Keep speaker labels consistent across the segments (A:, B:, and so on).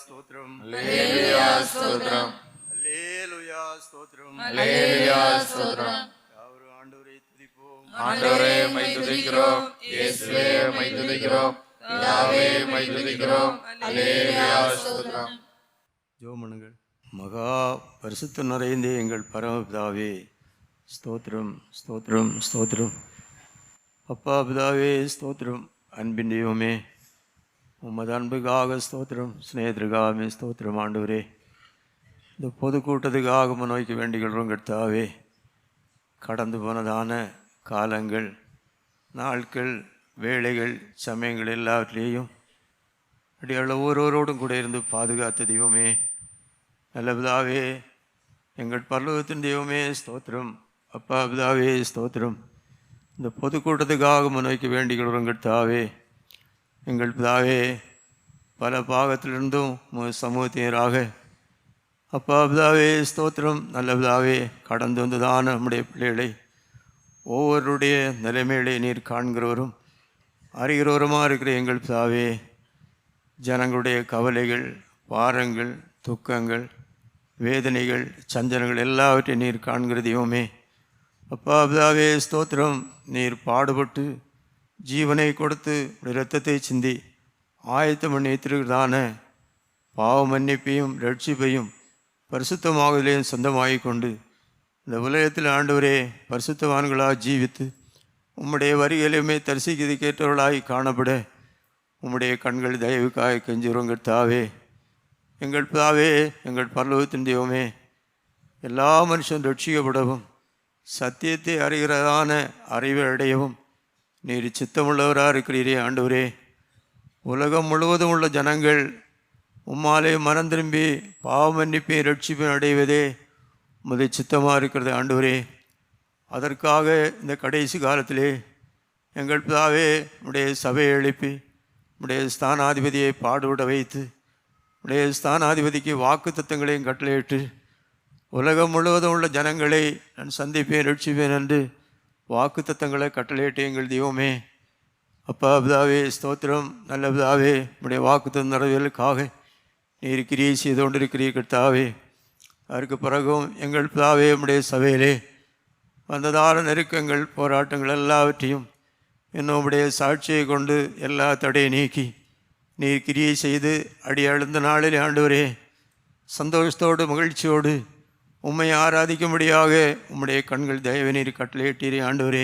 A: ஸ்தோத்திரம்
B: அல்லேலூயா ஸ்தோத்திரம்
A: அல்லேலூயா ஸ்தோத்திரம்
B: அல்லேலூயா ஸ்தோத்திரம்.
A: யாவரும் ஆண்டவரை துதிப்போம்.
B: ஆண்டவரே உம்மை துதிக்கிறோம், இயேசுவே உம்மை துதிக்கிறோம், பிதாவே உம்மை துதிக்கிறோம். அல்லேலூயா ஸ்தோத்திரம்.
A: ஜெபம் மகா பரிசுத்த நிறைந்த எங்கள் பரமபிதாவே ஸ்தோத்திரம் ஸ்தோத்திரம் ஸ்தோத்திரம். அப்பா பிதாவே ஸ்தோத்திரம். அன்பின் தெய்வமே உமது அன்புக்காக ஸ்தோத்திரம், ஸ்நேகத்திற்காகவே ஸ்தோத்திரம். ஆண்டவரே இந்த பொதுக்கூட்டத்துக்காக முன்னோக்கி வேண்டிக்கிறோம் கர்த்தாவே. கடந்து போனதான காலங்கள், நாட்கள், வேளைகள், சமயங்கள் எல்லாவற்றிலேயும் அடியாள ஒவ்வொருவரோடும் கூட இருந்து பாதுகாத்த தெய்வமே, நல்ல பிதாவே, எங்கள் பரலோகத்தின் தெய்வமே ஸ்தோத்திரம். அப்பா பிதாவே ஸ்தோத்திரம். இந்த பொதுக்கூட்டத்துக்காக முன்னோக்கி வேண்டிக்கிறோம் கர்த்தாவே. எங்கள் பிதாவே, பல பாகத்திலிருந்தும் சமூகத்தினராக அப்பா பிதாவே ஸ்தோத்திரம். நல்ல பிதாவே, கடந்து வந்ததான நம்முடைய பிள்ளைகளை ஒவ்வொருடைய நிலைமைகளை நீர் காண்கிறவரும் அறிகிறவருமாக இருக்கிற எங்கள் பிதாவே, ஜனங்களுடைய கவலைகள், பாரங்கள், துக்கங்கள், வேதனைகள், சஞ்சலங்கள் எல்லாவற்றையும் நீர் காண்கிற தெய்வமே. அப்பா பிதாவே ஸ்தோத்திரம். நீர் பாடுபட்டு ஜீவனை கொடுத்து இரத்தத்தை சிந்தி ஆயத்தம் பண்ணி வைத்திருக்கிறதான பாவ மன்னிப்பையும் ரட்சிப்பையும் பரிசுத்தமாகலையும் சொந்தமாகி கொண்டு இந்த உலகத்தில் ஆண்டவரே பரிசுத்தவான்களாக ஜீவித்து உம்முடைய வரிகளையுமே தரிசிக்கிறது கேட்டவர்களாகி காணப்பட உம்முடைய கண்கள் தயவுக்காக கெஞ்சுகிறோம் கர்த்தாவே. எங்கள் பிதாவே, எங்கள் பரலோகத்தின் தெய்வமே, எல்லா மனுஷன் ரட்சிக்கப்படவும் சத்தியத்தை அறிகிறதான அறிவை அடையவும் நீர் சித்தமுள்ளவராக இருக்கிறீரே ஆண்டவரே. உலகம் முழுவதும் உள்ள ஜனங்கள் உம்மாலே மனம் திரும்பி பாவ மன்னிப்பை ரட்சிப்பை அடைவதே உமது சித்தமாக இருக்கிறது ஆண்டவரே. அதற்காக இந்த கடைசி காலத்திலே எங்கள் பிதாவே உடைய சபையை எழுப்பி உடைய ஸ்தானாதிபதியை பாடுபட வைத்து உடைய ஸ்தானாதிபதிக்கு வாக்கு தத்தங்களையும் கட்டளையிட்டு உலகம் முழுவதும் உள்ள ஜனங்களை நான் சந்திப்பேன் ரட்சிப்பேன் என்று வாக்கு தத்தங்களை கட்டளையிட்டு எங்கள் தெய்வமே. அப்பா பிதாவே ஸ்தோத்திரம். நல்ல பிதாவே, உடைய வாக்கு தத்தம் நிறைவேறலுக்காக நீர் கிரியை செய்து கொண்டிருக்கிறீர் கர்த்தாவே. அதற்கு பிறகும் எங்கள் பிதாவே உடைய சபையிலே வந்ததான நெருக்கங்கள், போராட்டங்கள் எல்லாவற்றையும் இன்னும் உடைய சாட்சியை கொண்டு எல்லா தடையை நீக்கி நீர் கிரியை செய்து அடியழுந்த நாளில் ஆண்டவரே சந்தோஷத்தோடு மகிழ்ச்சியோடு உம்மை ஆராதிக்கும்படியாக உம்முடைய கண்கள் தயவு நீர் கட்டளையிட்டீரே ஆண்டவரே.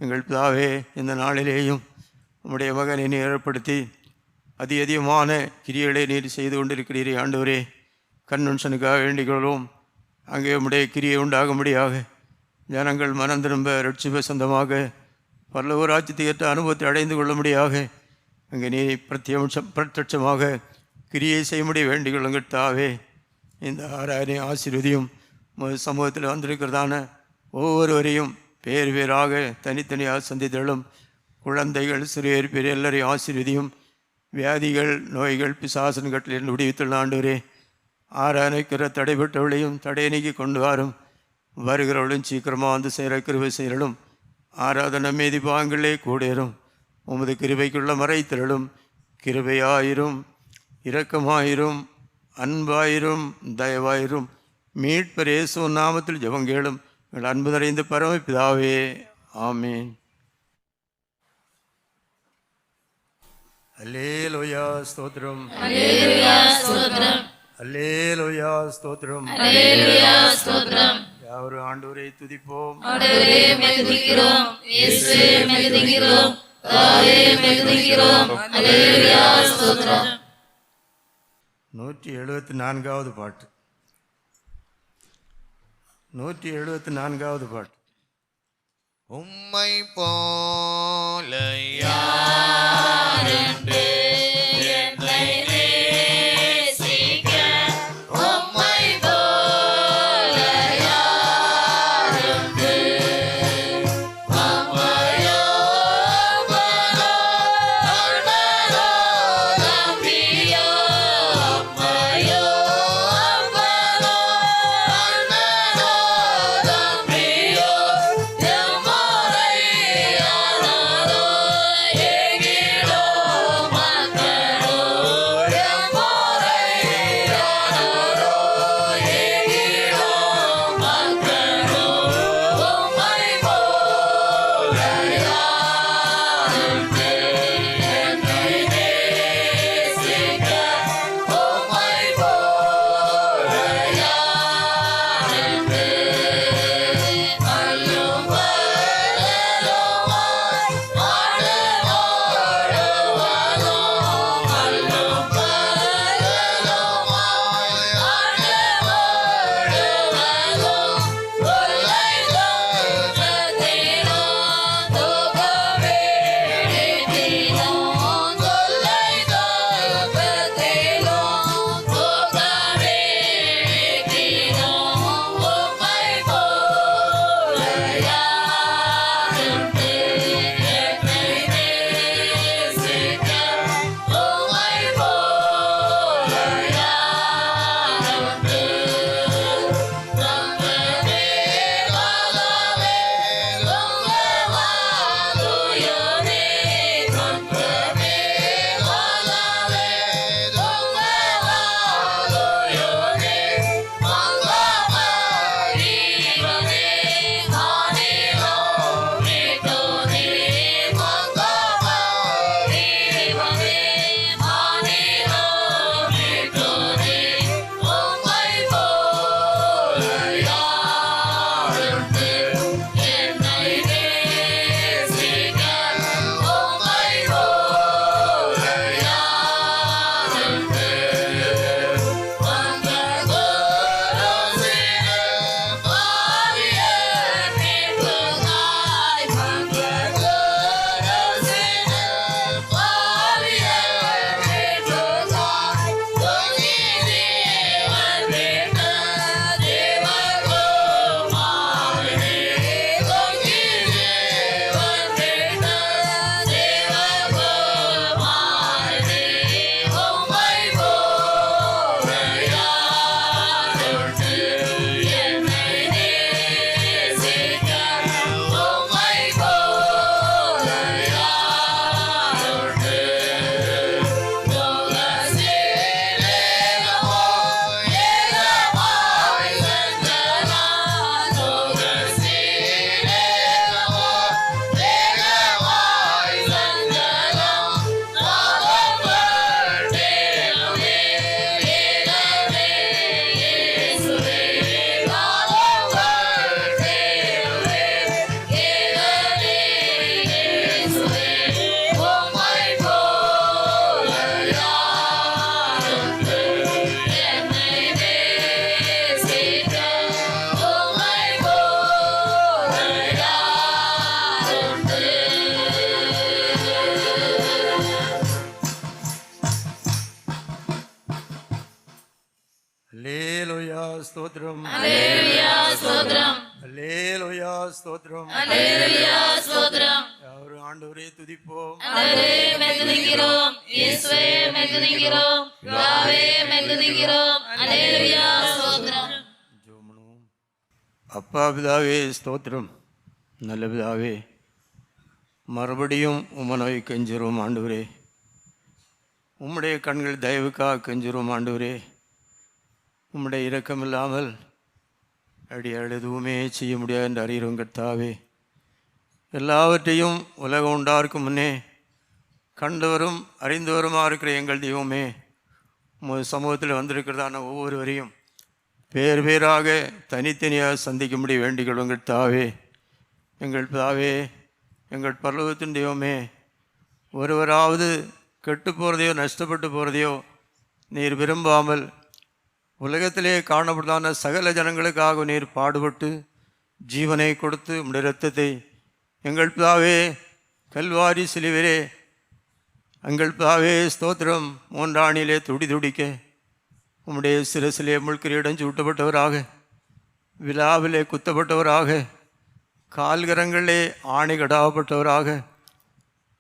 A: எங்கள் பிதாவே, இந்த நாளிலேயும் உம்முடைய மகனை நீர் ஏற்படுத்தி அதிகமான கிரியைகளை நீர் செய்து கொண்டிருக்கிறீரே ஆண்டவரே. கன்வென்ஷனுக்காக வேண்டிக்கொள்வோம். அங்கே உம்முடைய கிரியை உண்டாகும்படியாக ஜனங்கள் மனம் திரும்ப ரட்சிப்ப சொந்தமாக பரலோக ராஜ்யத்தை ஏற்ற அனுபவத்தை அடைந்து கொள்ளும்படியாக அங்கே நீ பிரத்யட்சமாக கிரியை செய்யும்படி வேண்டிக்கொள்ளும் கர்த்தாவே. இந்த ஆராதனை ஆசீர்வதியும் சமூகத்தில் வந்திருக்கிறதான ஒவ்வொருவரையும் பேர் பேராக தனித்தனியாக சந்தித்தலும் குழந்தைகள், சிறியர், பெரிய எல்லாரையும் ஆசீர்வதியும். வியாதிகள், நோய்கள், பிசாசன் கட்டிலிருந்து விடுவித்துள்ள ஆண்டவரே. ஆராதனைக்கிற தடைபட்டவளையும் தடையை நீக்கி கொண்டு வரும். வருகிறவளும் சீக்கிரமாக வந்து சேர கிருபை செய்யலும். ஆராதனை மீதி பாங்களே கூடேறும். உமது கிருபைக்குள்ள மறைத்திரளும். கிருபையாயிரும், இரக்கமாயிரும், அன்பாயிரும், தயவாயிரும். மீட்பர் இயேசு நாமத்தில் ஜெபங்கேளும் எங்கள் அன்பு நிறைந்த பரமபிதாவே. ஆமீன். அல்லேலூயா ஸ்தோத்திரம்.
B: அல்லேலூயா ஸ்தோத்திரம்.
A: அல்லேலூயா ஸ்தோத்திரம்.
B: அல்லேலூயா ஸ்தோத்திரம்.
A: யாவரும் ஆண்டவரை துதிப்போம்.
B: ஆண்டவரே உம்மை துதிக்கிறோம், இயேசுவே உம்மை துதிக்கிறோம், பிதாவே உம்மை துதிக்கிறோம். அல்லேலூயா ஸ்தோத்திரம்.
A: 174வது பாட்டு. 174வது பாட்டு.
C: உம்மை போல யாருண்டு என்னை நேசிக்க, உம்மை போல யாருண்டு, அம்மையோ மனோ அருணனோ நம்பியோ, அம்மையோ மனோ அருணனோ நம்பியோ, எம்மாரை யாரோ ஏகிடோ
A: அல்லேலூயா ஸ்தோத்திரம்
B: அல்லேலூயா ஸ்தோத்திரம்
A: அல்லேலூயா ஸ்தோத்திரம்
B: அல்லேலூயா ஸ்தோத்திரம்
A: யாவரும் ஆண்டவரே துதிப்போம்
B: ஆண்டவரே மெகுதிக்கிறோம் இயேசுவே மெகுதிக்கிறோம் பிதாவே மெகுதிக்கிறோம் அல்லேலூயா ஸ்தோத்திரம்
A: ஜெபம். அப்பா பிதாவே ஸ்தோத்திரம். நல்ல பிதாவே, மறுபடியும் உமனை கெஞ்சுறோம் ஆண்டவரே. உம்முடைய கண்கள் தயவுக்காக கெஞ்சுறோம் ஆண்டவரே. உம்முடைய இரக்கம் இல்லாமல் அடியாள் எதுவுமே செய்ய முடியாது என்று அறிகிறோம் கர்த்தாவே. எல்லாவற்றையும் உலகம் உண்டாருக்கு முன்னே கண்டவரும் அறிந்தவருமா இருக்கிற எங்கள் தெய்வமே, உமது சமூகத்தில் வந்திருக்கிறதான ஒவ்வொருவரையும் பேர் பேராக தனித்தனியாக சந்திக்கும்படி வேண்டிக்கொள்ளும் கர்த்தாவே. எங்கள் பிதாவே, எங்கள் பரலோகத்தின் தெய்வமே, ஒருவராவது கெட்டு போகிறதையோ நஷ்டப்பட்டு போகிறதையோ நீர் விரும்பாமல் உலகத்திலே காணப்படுதான சகல ஜனங்களுக்காக நீர் பாடுபட்டு ஜீவனை கொடுத்து உம்முடைய இரத்தத்தை எங்கள் பிதாவே கல்வாரி சிலுவிலே எங்கள் பிதாவே ஸ்தோத்திரம் மூன்றாணியிலே துடி துடிக்க உம்முடைய சிரசிலே முள்கிரீடம் சூட்டப்பட்டவராக, விழாவிலே குத்தப்பட்டவராக, கால்கரங்களிலே ஆணை கடாப்பட்டவராக,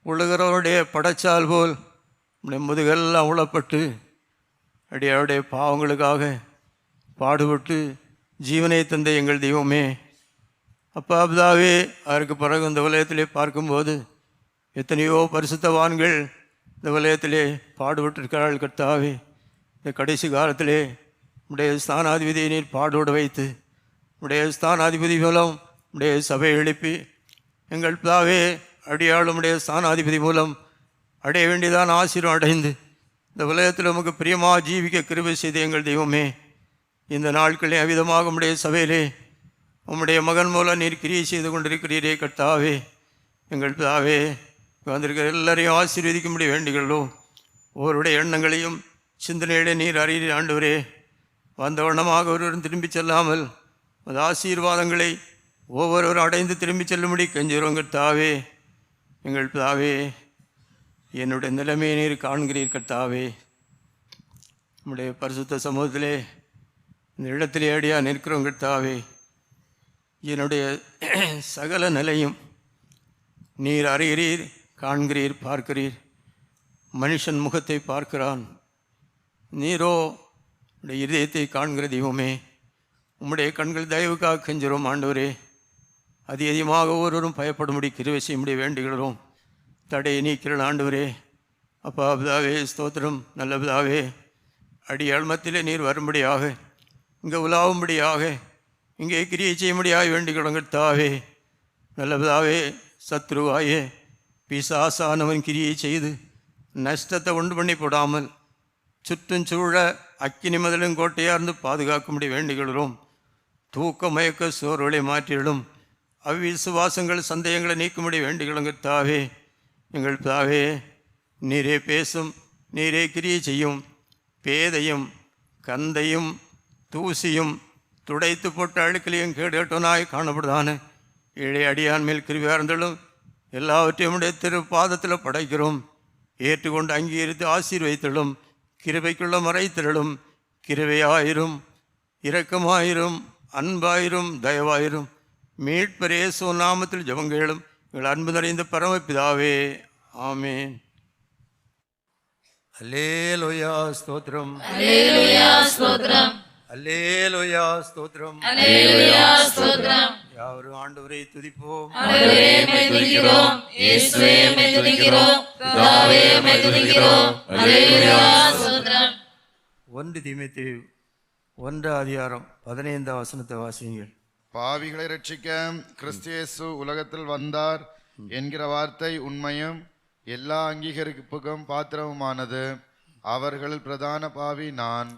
A: உலகிறவருடைய படைச்சால் போல் உம்முடைய முதுகெல்லாம் உளப்பட்டு அடியாருடைய பாவங்களுக்காக பாடுபட்டு ஜீவனை தந்த எங்கள் தெய்வமே, அப்பா பிதாவே, அதற்கு பிறகு இந்த உலகத்திலே பார்க்கும்போது எத்தனையோ பரிசுத்தவான்கள் இந்த உலகத்திலே பாடுபட்டிருக்கிறார்கள் கர்த்தாவே. இந்த கடைசி காலத்திலே உடைய ஸ்தானாதிபதியை நீர் பாடோடு வைத்து உடைய ஸ்தானாதிபதி மூலம் உடைய சபையை எழுப்பி எங்கள் பிதாவே அடியாளும் உடைய ஸ்தானாதிபதி மூலம் அடைய வேண்டியதான் ஆசீர்வாதம் அடைந்து இந்த உலகத்தில் உமக்கு பிரியமாக ஜீவிக்க கிருபை செய்த எங்கள் தெய்வமே, இந்த நாட்களே அவிதமாக உம்முடைய சபையிலே உம்முடைய மகன் மூலம் நீர் கிரியை செய்து கொண்டிருக்கிறீரே கர்த்தாவே. எங்கள் பிதாவே, வந்திருக்கிற எல்லாரையும் ஆசீர்வதிக்கும்படி வேண்டிகளோ, ஒவ்வொருடைய எண்ணங்களையும் சிந்தனையிலே நீர் அறிய ஆண்டவரே. வந்த வண்ணமாக ஒருவரும் திரும்பி செல்லாமல் அந்த ஆசீர்வாதங்களை ஒவ்வொருவரும் அடைந்து திரும்பி செல்லும்படி கெஞ்சுகிறோம் கர்த்தாவே. எங்கள் பிதாவே, என்னுடைய நிலைமையை நீர் காண்கிறீர் கர்த்தாவே. நம்முடைய பரிசுத்த சமூகத்திலே இந்த இடத்திலே அடியாக நிற்கிறோம் கர்த்தாவே. என்னுடைய சகல நிலையும் நீர் அறிகிறீர், காண்கிறீர், பார்க்கிறீர். மனுஷன் முகத்தை பார்க்கிறான், நீரோ உடைய இதயத்தை காண்கிற தெய்வமே. உம்முடைய கண்கள் தயவுக்காக கெஞ்சுகிறோம் ஆண்டவரே. அதிகமாக ஒவ்வொருவரும் பயப்படும்படி கிருபை செய்யும்படி வேண்டுகிறோம். தடையை நீக்கிற ஆண்டவரே. அப்பா பிதாவே ஸ்தோத்திரம். நல்ல பிதாவே, அடியாழ்மத்திலே நீர் வரும்படியாக, இங்கே உலாவும்படியாக, இங்கே கிரியை செய்யும்படியாக வேண்டிக்கிறோம் கர்த்தாவே. நல்ல பிதாவே, சத்ருவாயே பிசாசானவன் கிரியை செய்து நஷ்டத்தை உண்டு பண்ணி போடாமல் சுற்றும் சூழ அக்கினி மதிலும் கோட்டையாக இருந்து பாதுகாக்கும்படி வேண்டிக்கிறோம். தூக்க மயக்க சோர்வுகளை மாற்றிவிடும் அவ்விசுவாசங்கள் சந்தேகங்களை நீக்கும்படி வேண்டிக்கிறோம் கர்த்தாவே. எங்கள் பிதாவே, நீரே பேசும், நீரே கிரியை செய்யும். பேதையும் கந்தையும் தூசியும் துடைத்து போட்ட அழுக்கலையும் கேடட்டோனாய் காணப்படுதான ஏழை அடியான் மேல் கிருபியார்ந்தலும் எல்லாவற்றையும் உடைய திருப்பாதத்தில் படைக்கிறோம். ஏற்றுக்கொண்டு அங்கீகரித்து ஆசீர்வைத்தலும் கிருபைக்குள்ள மறைத்திரளும். கிருபையாயிரும், இரக்கமாயிரும், அன்பாயிரும், தயவாயிரும். மீட்பர் இயேசு நாமத்தில் ஜெபங்களும் எங்கள் அன்பு நிறைந்த பரமபிதாவே, ஆமென். அல்லேலூயா ஸ்தோத்திரம்
B: அல்லேலூயா ஸ்தோத்திரம்
A: அல்லேலூயா ஸ்தோத்திரம்
B: அல்லேலூயா ஸ்தோத்திரம்
A: யாவரும் ஆண்டவரை துதிப்போம்.
B: ஆண்டவரே மெகுதிக்கிறோம் இயேசுவே மெகுதிக்கிறோம் பிதாவே மெகுதிக்கிறோம் அல்லேலூயா ஸ்தோத்திரம்.
A: 1 தீமோத்தேயு 1:15 வாசியுங்கள்.
D: பாவிகளை ரட்சிக்க கிறிஸ்து இயேசு உலகத்தில் வந்தார் என்கிற வார்த்தை உண்மையும் எல்லா அங்கீகரிப்புக்கும் பாத்திரமுமானது. அவர்களில் பிரதான பாவி நான்.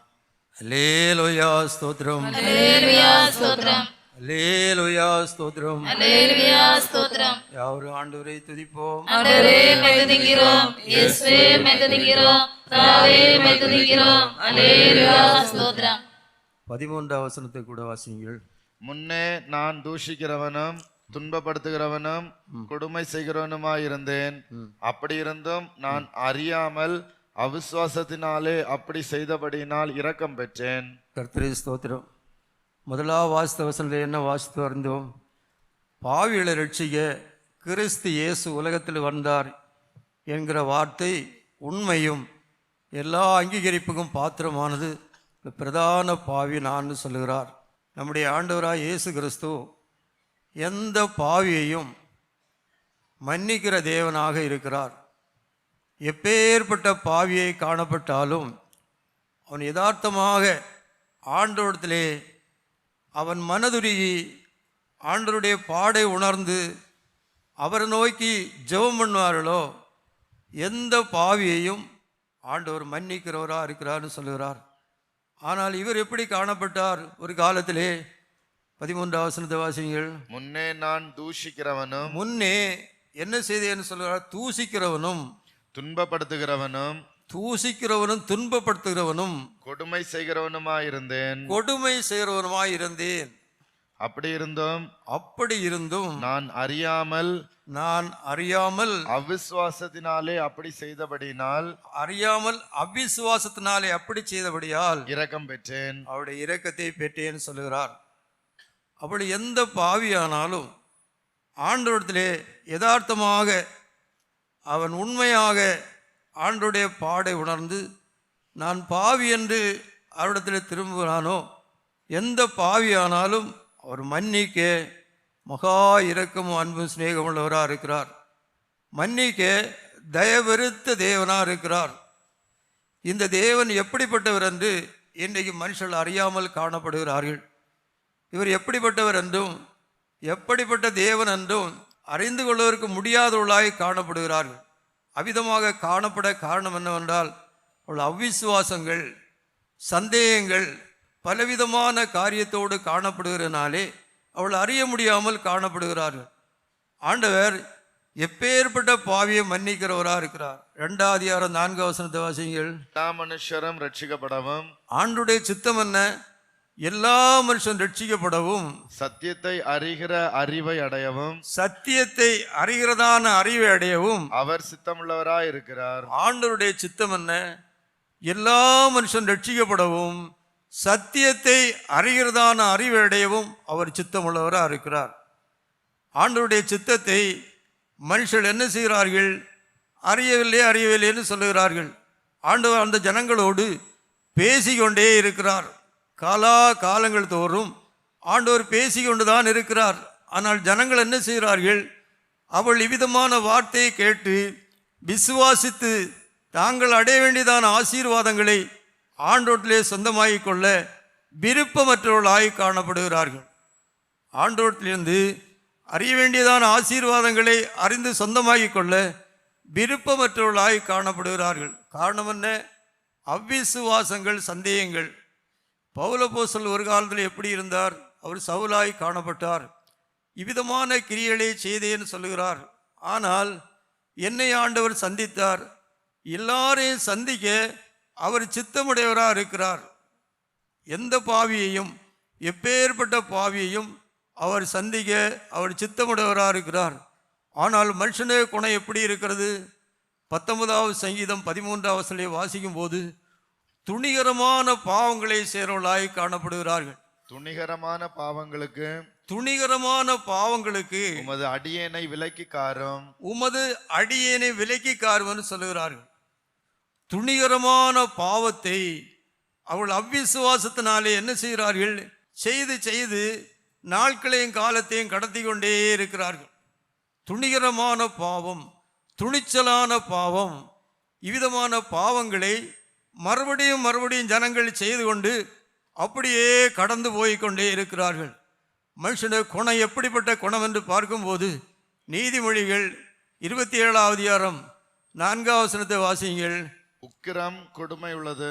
A: அல்லேலூயா ஸ்தோத்திரம்
B: அல்லேலூயா ஸ்தோத்திரம்
A: அல்லேலூயா ஸ்தோத்திரம்.
B: அல்லேலூயா ஸ்தோத்திரம்.
A: யாவரும் ஆண்டவரை துதிப்போம்.
B: ஆண்டவரே மெகுதிக்கிறோம் இயேசுவே மெகுதிக்கிறோம் பிதாவே மெகுதிக்கிறோம் அல்லேலூயா ஸ்தோத்திரம்.
A: 13 கூட வாசியுங்கள்.
D: முன்னே நான் தூஷிக்கிறவனும் துன்பப்படுத்துகிறவனும் கொடுமை செய்கிறவனுமாயிருந்தேன். அப்படி இருந்தும் நான் அறியாமல் அவிசுவாசத்தினாலே அப்படி செய்தபடியினால் இரக்கம் பெற்றேன்.
A: கர்த்தரே ஸ்தோத்திரம். முதலாவது வாசித்த வசனத்தில் என்ன வாசித்து வந்தோம்? பாவிகளை ரட்சிக்க கிறிஸ்து இயேசு உலகத்தில் வந்தார் என்கிற வார்த்தை உண்மையும் எல்லா அங்கீகரிப்புக்கும் பாத்திரமானது. பிரதான பாவி நான் சொல்லுகிறார். நம்முடைய ஆண்டவராய் இயேசு கிறிஸ்து எந்த பாவியையும் மன்னிக்கிற தேவனாக இருக்கிறார். எப்பேற்பட்ட பாவியை காணப்பட்டாலும் அவன் யதார்த்தமாக ஆண்டவரிடத்திலே அவன் மனதுருகி ஆண்டவருடைய பாடை உணர்ந்து அவரை நோக்கி ஜெபம் பண்ணுவார்களோ எந்த பாவியையும் ஆண்டவர் மன்னிக்கிறவராக இருக்கிறார்னு சொல்லுகிறார். ஆனால் இவர் எப்படி காணப்பட்டார்? ஒரு காலத்திலே 13வது வசனத்தை வாசிங்கள்.
D: முன்னே நான் தூஷிக்கிறவனும்
A: முன்னே என்ன செய்தேன்னு சொல்லுகிறார்? தூசிக்கிறவனும்
D: துன்பப்படுத்துகிறவனும்
A: துன்பப்படுத்துகிறவனும்
D: கொடுமை செய்கிறவனுமாயிருந்தேன்.
A: கொடுமை செய்கிறவனுமாய் இருந்தேன். அப்படி இருந்தும்
D: நான் அறியாமல் அவிசுவாசத்தினாலே அப்படி செய்தபடியால் இரக்கம் பெற்றேன்.
A: அவருடைய இரக்கத்தை பெற்றேன்னு சொல்லுகிறார். அப்படி எந்த பாவியானாலும் ஆண்டவரிடத்திலே யதார்த்தமாக அவன் உண்மையாக ஆண்டவருடைய பாடை உணர்ந்து நான் பாவி என்று அவரிடத்தில் திரும்புகிறானோ எந்த பாவியானாலும் அவர் மன்னிக்க மகா இரக்கமும் அன்பும் சிநேகம் உள்ளவராக இருக்கிறார். மன்னிக்க தயவெறுத்த தேவனாக இருக்கிறார். இந்த தேவன் எப்படிப்பட்டவர் என்று இன்றைக்கு மனுஷர்கள் அறியாமல் காணப்படுகிறார்கள். இவர் எப்படிப்பட்டவர் என்றும் எப்படிப்பட்ட தேவன் என்றும் அறிந்து கொள்வதற்கு முடியாதவர்களாய் காணப்படுகிறார்கள். அவ்விதமாக காணப்பட காரணம் என்னவென்றால் அவள் அவ்விசுவாசங்கள், சந்தேகங்கள் பலவிதமான காரியத்தோடு காணப்படுகிறனாலே அவள் அறிய முடியாமல் காணப்படுகிறார்கள். ஆண்டவர் எப்பேற்பட்ட பாவியை மன்னிக்கிறவராக இருக்கிறார். 2வது அதிகாரம் 4வது வசனத்தை வாசிங்கள்.
D: எல்லா மனுஷரும் ரட்சிக்கப்படவும்
A: ஆண்டுடைய சித்தம் என்ன? எல்லா மனுஷன் ரட்சிக்கப்படவும்
D: சத்தியத்தை அறிகிற அறிவை அடையவும் அவர் சித்தமுள்ளவராய் இருக்கிறார்.
A: ஆண்டவருடைய சித்தம் என்ன? எல்லா மனுஷன் ரட்சிக்கப்படவும் சத்தியத்தை அறிகிறதான அறிவை அடையவும் அவர் சித்தமுள்ளவராக இருக்கிறார். ஆண்டவருடைய சித்தத்தை மனுஷர்கள் என்ன செய்கிறார்கள்? அறியவில்லைன்னு சொல்லுகிறார்கள். ஆண்டவர் அந்த ஜனங்களோடு பேசிக்கொண்டே இருக்கிறார். காலங்கள் தோறும் ஆண்டவர் பேசிக்கொண்டு தான் இருக்கிறார். ஆனால் ஜனங்கள் என்ன செய்கிறார்கள்? அவள் இவ்விதமான வார்த்தையை கேட்டு விசுவாசித்து தாங்கள் அடைய வேண்டியதான ஆசீர்வாதங்களை ஆண்டோட்டிலே சொந்தமாகிக் கொள்ள விருப்பமற்றவர்களாய் காணப்படுகிறார்கள். ஆண்டோட்டிலிருந்து அறிய வேண்டியதான ஆசீர்வாதங்களை அறிந்து சொந்தமாகிக் கொள்ள விருப்பமற்றவர்களாய் காணப்படுகிறார்கள். காரணம் என்ன? அவ்விசுவாசங்கள், சந்தேகங்கள். பவுலப்போஸ்தலன் ஒரு காலத்தில் எப்படி இருந்தார்? அவர் சவுலாய் காணப்பட்டார். இவ்விதமான கிரியைகளை செய்தேன்னு சொல்லுகிறார். ஆனால் என்னை ஆண்டவர் சந்தித்தார். எல்லாரையும் சந்திக்க அவர் சித்தமுடையவராக இருக்கிறார். எந்த பாவியையும், எப்பேற்பட்ட பாவியையும் அவர் சந்திக்க அவர் சித்தமுடையவராக இருக்கிறார். ஆனால் மனுஷனுடைய குணம் எப்படி இருக்கிறது? 19வது சங்கீதம் 13வது வசனத்தை வாசிக்கும் போது துணிகரமான பாவங்களை சேரவளாய் காணப்படுகிறார்கள்.
D: துணிகரமான பாவங்களுக்கு உமது அடியேனை விலக்கி காரும் சொல்லுகிறார்கள். துணிகரமான பாவத்தை அவள் அவ்விசுவாசத்தினாலே என்ன செய்கிறார்கள்? செய்து நாட்களையும் காலத்தையும் கடத்தி கொண்டே இருக்கிறார்கள். துணிகரமான பாவம், துணிச்சலான பாவம், இவ்விதமான பாவங்களை மறுபடியும் ஜனங்கள் செய்து கொண்டு அப்படியே கடந்து போய்கொண்டே இருக்கிறார்கள். மனுஷனுடைய குணம் எப்படிப்பட்ட குணம் என்று பார்க்கும்போது நீதிமொழிகள் 27வது அதிகாரம் 4வது வசனத்தை வாசியுங்கள். உக்கிரம் கொடுமை உள்ளது.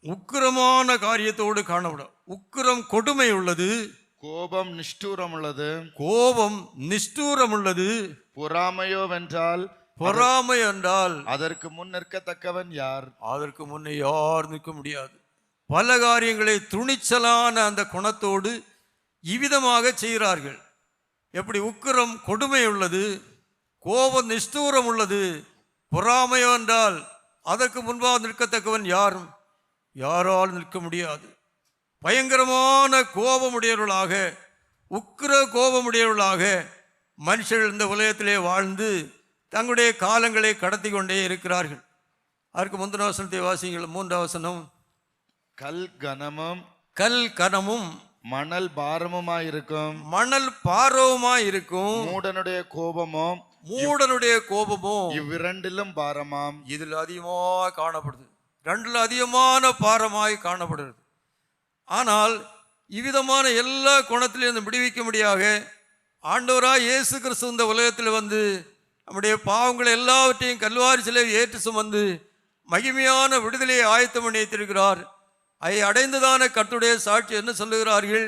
A: உக்கிரமான காரியத்தோடு காணப்படும். உக்கிரம் கொடுமை உள்ளது.
D: கோபம் நிஷ்டூரம் உள்ளது. பொறாமை என்றால் அதற்கு முன் நிற்கத்தக்கவன் யார்?
A: அதற்கு முன்னே யார் நிற்க முடியாது. பல காரியங்களை துணிச்சலான அந்த குணத்தோடு இவ்விதமாக செய்கிறார்கள். எப்படி? உக்கிரம் கொடுமை உள்ளது, கோபம் நிஷ்டூரம் உள்ளது. பொறாமையோ என்றால் அதற்கு முன்பாக நிற்கத்தக்கவன் யாரும் யாரால் நிற்க முடியாது. பயங்கரமான கோபமுடையவர்களாக, உக்கிர கோபமுடையவர்களாக மனுஷர்கள் இந்த உலகத்திலே வாழ்ந்து தங்களுடைய காலங்களை கடத்தி கொண்டே இருக்கிறார்கள். அதற்கு முந்தின வசனத்தை வாசிங்கள். 3 வசனம்.
D: கல் கனமும்
A: கல் கனமும்
D: மணல் பாரமுமாயிருக்கும்,
A: மணல் பாரவுமாய் இருக்கும்,
D: மூடனுடைய கோபமும்
A: மூடனுடைய கோபமும்
D: இவ்விரண்டிலும் பாரமாம்.
A: இதில் அதிகமாக காணப்படுது. ரெண்டில் அதிகமான பாரமாய் காணப்படுகிறது. ஆனால் இவ்விதமான எல்லா குணத்திலிருந்து விடுவிக்க முடியாக ஆண்டவராய் இயேசு கிறிஸ்து இந்த உலகத்தில் வந்து நம்முடைய பாவங்களை எல்லாவற்றையும் கல்வாரி சிலை ஏற்று சுமந்து மகிமையான விடுதலையை ஆயத்தம் பண்ணி வைத்திருக்கிறார். அதை அடைந்ததான கர்த்தருடைய சாட்சி என்ன சொல்லுகிறார்கள்?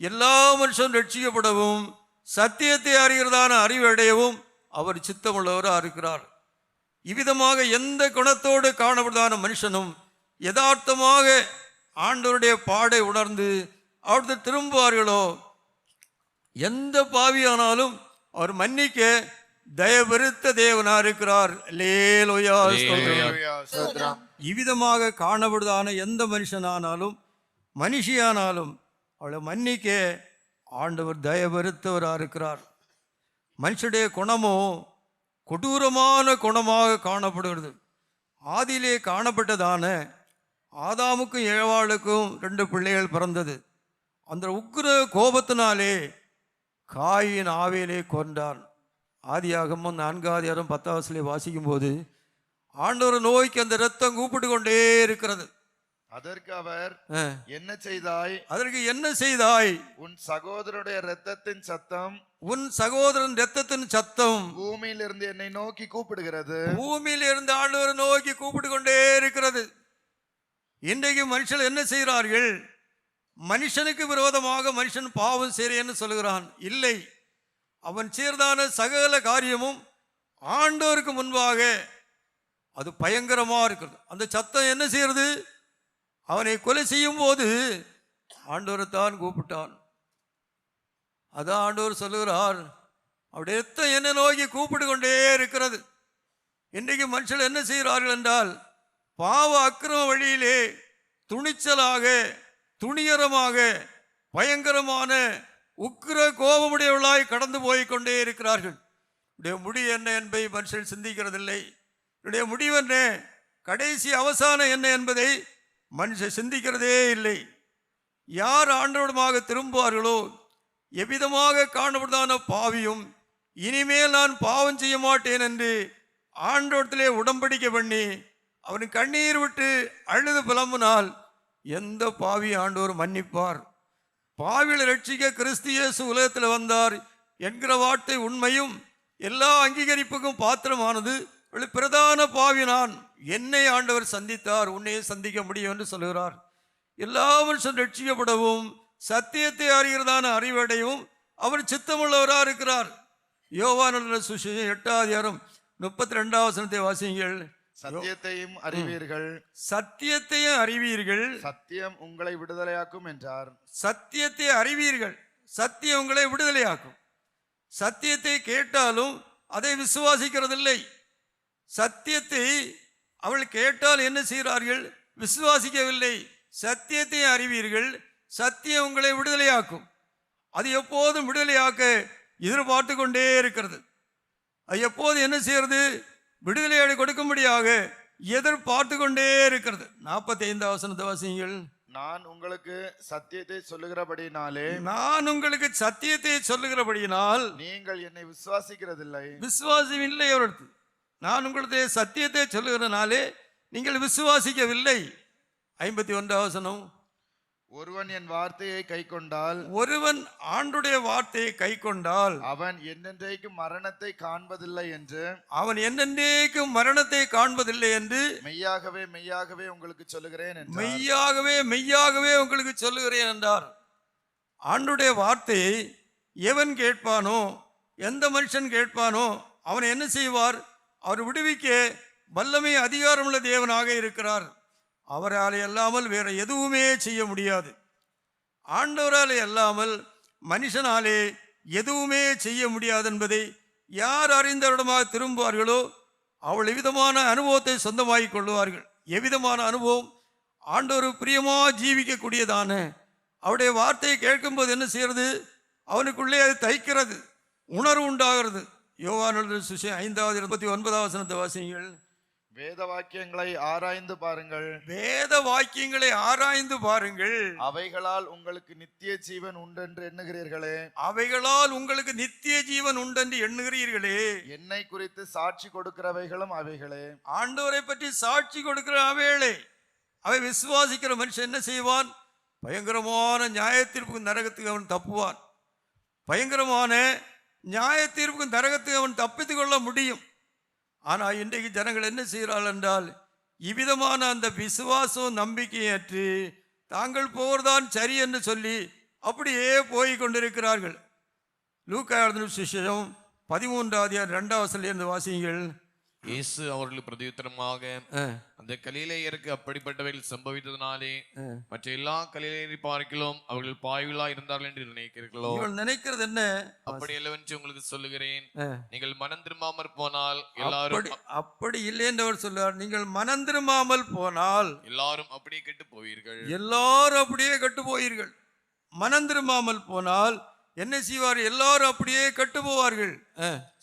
A: எல்லா மனுஷனும் ரட்சிக்கப்படவும் சத்தியத்தை அறிகிறதான அறிவு அடையவும் அவர் சித்தமுள்ளவராக இருக்கிறார். இவ்விதமாக எந்த குணத்தோடு காணப்படுதான மனுஷனும் யதார்த்தமாக ஆண்டவருடைய பாடை உணர்ந்து அவரது திரும்புவார்களோ, எந்த பாவியானாலும் அவர் மன்னிக்க தயபெருத்த தேவனா இருக்கிறார். அல்லேலூயா, ஸ்தோத்திரம். இவ்விதமாக காணப்படுதான எந்த மனுஷனானாலும் மனுஷியானாலும் அவளை மன்னிக்க ஆண்டவர் தயபெருத்தவராக இருக்கிறார். மனுஷனுடைய குணமோ கொடூரமான குணமாக காணப்படுகிறது. ஆதியிலே காணப்பட்டதான ஆதாமுக்கும் ஏவாளுக்கும் 2 பிள்ளைகள் பிறந்தது. அந்த உக்கிர கோபத்தினாலே காயின் ஆவேலே கொன்றான். ஆதியாகமம் 4 10 வாசிக்கும் போது ஆண்டவர் நோய்க்கு அந்த இரத்தம் கூப்பிட்டு கொண்டே இருக்கிறது.
D: அதற்கு அவர், என்ன செய்தாய்?
A: அதற்கு என்ன செய்தாய்?
D: உன் சகோதரனுடைய இரத்தத்தின் சத்தம்,
A: உன் சகோதரன் இரத்தத்தின் சத்தம்
D: பூமியிலிருந்து என்னை நோக்கி கூப்பிடுகிறது.
A: பூமியில் இருந்து ஆண்டவர் நோக்கி கூப்பிட்டு கொண்டே இருக்கிறது. இன்றைக்கு மனுஷன் என்ன செய்கிறார்கள்? மனுஷனுக்கு விரோதமாக மனுஷன் பாவம் செய்கிறேன்னு சொல்லுகிறான். இல்லை, அவன் செய்தான சகல காரியமும் ஆண்டவருக்கு முன்பாக அது பயங்கரமா இருக்கிறது. அந்த சத்தம் என்ன செய்யறது? அவனை கொலை செய்யும் போது ஆண்டவரை தான் கூப்பிட்டான். அதான் ஆண்டவர் சொல்லுகிறார், அவருடைய ரத்தம் என்ன நோக்கி கூப்பிட்டு கொண்டே இருக்கிறது. இன்றைக்கு மனுஷர்கள் என்ன செய்கிறார்கள் என்றால், பாவ அக்கிரம வழியிலே துணிச்சலாக, துணிகரமாக, பயங்கரமான உக்கிர கோபமுடையவர்களாய் கடந்து போய் கொண்டே இருக்கிறார்கள். உடைய முடிவு என்ன என்பதை மனுஷன் சிந்திக்கிறதில்லை. உடைய முடிவு என்ன, கடைசி அவசானம் என்ன என்பதை மனுஷன் சிந்திக்கிறதே இல்லை. யார் ஆண்டவருமாக திரும்புவார்களோ, எவ்விதமாக காணப்படுதான பாவியும் இனிமேல் நான் பாவம் செய்ய மாட்டேன் என்று ஆண்டவரத்திலே உடன்படிக்கை பண்ணி அவன் கண்ணீர் விட்டு அழுது புலம்பினால் எந்த பாவி ஆண்டவர் மன்னிப்பார்? பாவிகளை ரட்சிக்க கிறிஸ்து இயேசு உலகத்தில் வந்தார் என்கிற வார்த்தை உண்மையும் எல்லா அங்கீகரிப்புக்கும் பாத்திரமானது. பிரதான பாவி நான், என்னை ஆண்டவர் சந்தித்தார், உன்னையே சந்திக்க முடியும் என்று சொல்கிறார். எல்லா மனுஷன் ரட்சிக்கப்படவும் சத்தியத்தை அறிகிறதான அறிவடையும் அவர் சித்தமுள்ளவராக இருக்கிறார். யோவான் சுவிசேஷம் 8:32 வாசியுங்கள்.
D: சத்தியத்தையும் அறிவீர்கள்,
A: சத்தியத்தையும் அறிவீர்கள்,
D: சத்தியம் உங்களை விடுதலையாக்கும் என்றார்.
A: சத்தியத்தை அறிவீர்கள், சத்தியம் உங்களை விடுதலையாக்கும். சத்தியத்தை கேட்டாலும் அதை விசுவாசிக்கிறதில்லை. சத்தியத்தை அவள் கேட்டால் என்ன செய்கிறார்கள்? விசுவாசிக்கவில்லை. சத்தியத்தை அறிவீர்கள், சத்தியம் உங்களை விடுதலையாக்கும். அது எப்போதும் விடுதலையாக்க எதிர்பார்த்து கொண்டே இருக்கிறது. அது எப்போது என்ன செய்யறது? விடுதலையாடி கொடுக்கும்படியாக எதிர்பார்த்து கொண்டே இருக்கிறது. 45 வாசியுங்கள்.
D: நான் உங்களுக்கு சத்தியத்தை சொல்லுகிறபடினாலே,
A: நான் உங்களுக்கு சத்தியத்தை சொல்லுகிறபடியினால்
D: நீங்கள் என்னை விசுவாசிக்கிறதில்லை.
A: விசுவாசம் இல்லை அவருக்கு. நான் உங்களுக்கு சத்தியத்தை சொல்லுகிறனாலே நீங்கள் விசுவாசிக்கவில்லை. 51
D: ஒருவன் என் வார்த்தையை கை கொண்டால்,
A: ஒருவன் ஆண்டுடைய வார்த்தையை கை கொண்டால்
D: அவன் என்னென்றைக்கும் மரணத்தை காண்பதில்லை என்று,
A: அவன் என்னென்றைக்கும் மரணத்தை காண்பதில்லை என்று
D: மெய்யாகவே மெய்யாகவே உங்களுக்கு சொல்லுகிறேன் என்றார்.
A: மெய்யாகவே மெய்யாகவே உங்களுக்கு சொல்லுகிறேன் என்றார். ஆண்டுடைய வார்த்தையை எவன் கேட்பானோ, எந்த மனுஷன் கேட்பானோ அவன் என்ன செய்வார்? அவர் விடுவிக்க வல்லமை அதிகாரமுள்ள தேவனாக இருக்கிறார். அவரால் அல்லாமல் வேற எதுவுமே செய்ய முடியாது. ஆண்டவராலே அல்லாமல் மனுஷனாலே எதுவுமே செய்ய முடியாது என்பதை யார் அறிந்தவரிடமாக திரும்புவார்களோ அவள் எவ்விதமான அனுபவத்தை சொந்தமாகிக் கொள்வார்கள். எவ்விதமான அனுபவம்? ஆண்டவர் பிரியமாக ஜீவிக்கக்கூடியதான அவருடைய வார்த்தையை கேட்கும்போது என்ன செய்யறது? அவனுக்குள்ளே அது தைக்கிறது, உணர்வு உண்டாகிறது. யோவான் எழுதின சுவிசேஷம் 5:29 வாசியுங்கள்.
D: வேத வாக்கியங்களை ஆராய்ந்து பாருங்கள்,
A: வேத வாக்கியங்களை ஆராய்ந்து பாருங்கள்,
D: அவைகளால் உங்களுக்கு நித்திய ஜீவன் உண்டென்று எண்ணுகிறீர்களே.
A: அவைகளால் உங்களுக்கு நித்திய ஜீவன் உண்டென்று எண்ணுகிறீர்களே.
D: என்னை குறித்து சாட்சி கொடுக்கிறவைகளும் அவைகளே.
A: ஆண்டவரை பற்றி சாட்சி கொடுக்கிற அவைகளே. அவை விசுவாசிக்கிற மனுஷன் என்ன செய்வான்? பயங்கரமான நியாய தீர்ப்புக்கு நரகத்துக்கு அவன் தப்புவான். பயங்கரமான நியாய தீர்ப்புக்கு நரகத்துக்கு அவன் தப்பித்துக் கொள்ள முடியும். ஆனால் இன்றைக்கு ஜனங்கள் என்ன செய்கிறார்கள் என்றால், இவ்விதமான அந்த விசுவாசம் நம்பிக்கையற்று தாங்கள் போவதுதான் சரி என்று சொல்லி அப்படியே போய் கொண்டிருக்கிறார்கள். லூக்கா எழுதின சுவிசேஷம் 13:2 வாசியுங்கள்.
E: இயேசு அவர்களுக்கு பிரதியுத்தரமாக, அந்த கலிலேயருக்கு அப்படிப்பட்டவைகள் சம்பவித்ததினாலே மற்ற எல்லா கலிலேயரை பார்க்கிலும் அவர்கள் பாவிகளா இருந்தார்கள் என்று நினைக்கிறீர்களோ?
A: இவள் நினைக்கிறது என்ன?
E: அப்படி அல்லவென்று உங்களுக்கு சொல்லுகிறேன், நீங்கள் மனம் திரும்பாமற் போனால் எல்லாரும்
A: அப்படி இல்லை என்று அவர் சொல்லுவார். நீங்கள் மனம் திரும்பாமல் போனால்
E: எல்லாரும் அப்படியே கெட்டு போவீர்கள்.
A: எல்லாரும் அப்படியே கெட்டு போவீர்கள். மனம் திரும்பாமல் போனால் என்ன செய்வார்? எல்லாரும் அப்படியே கெட்டு போவார்கள்.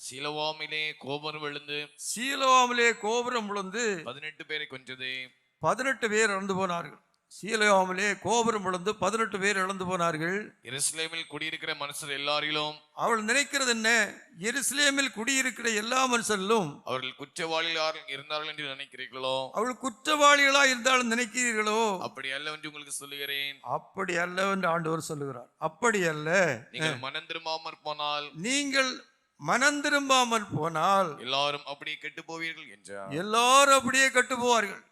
E: சீலோவாமிலே கோபுரம் விழுந்து,
A: சீலோவாமிலே கோபுரம் விழுந்து
E: 18 பேரை கொன்றது.
A: 18 பேர் இறந்து போனார்கள். சீலோவாமிலே கோபுரம் விழுந்து 18 பேர் இறந்து போனார்கள்.
E: எருசலேமில் குடியிருக்கிற மனுஷர் எல்லாரிலும்
A: அவள் நினைக்கிறது என்ன? எருசலேமில் குடியிருக்கிற எல்லா மனுஷர்களும்
E: அவர்கள் குற்றவாளிகள் இருந்தார்கள் என்று நினைக்கிறீர்களோ?
A: அவள் குற்றவாளிகளா இருந்தாலும் நினைக்கிறீர்களோ?
E: அப்படி அல்ல என்று உங்களுக்கு சொல்லுகிறேன்.
A: அப்படி அல்ல என்று ஆண்டவர் சொல்லுகிறார். அப்படி அல்ல.
E: நீங்கள் மனம் திரும்பாமற் போனால்,
A: நீங்கள் மனம் திரும்பாமல் போனால்
E: எல்லாரும் அப்படியே கெட்டு போவீர்கள் என்றார்.
A: எல்லாரும் அப்படியே கெட்டு போவார்கள்.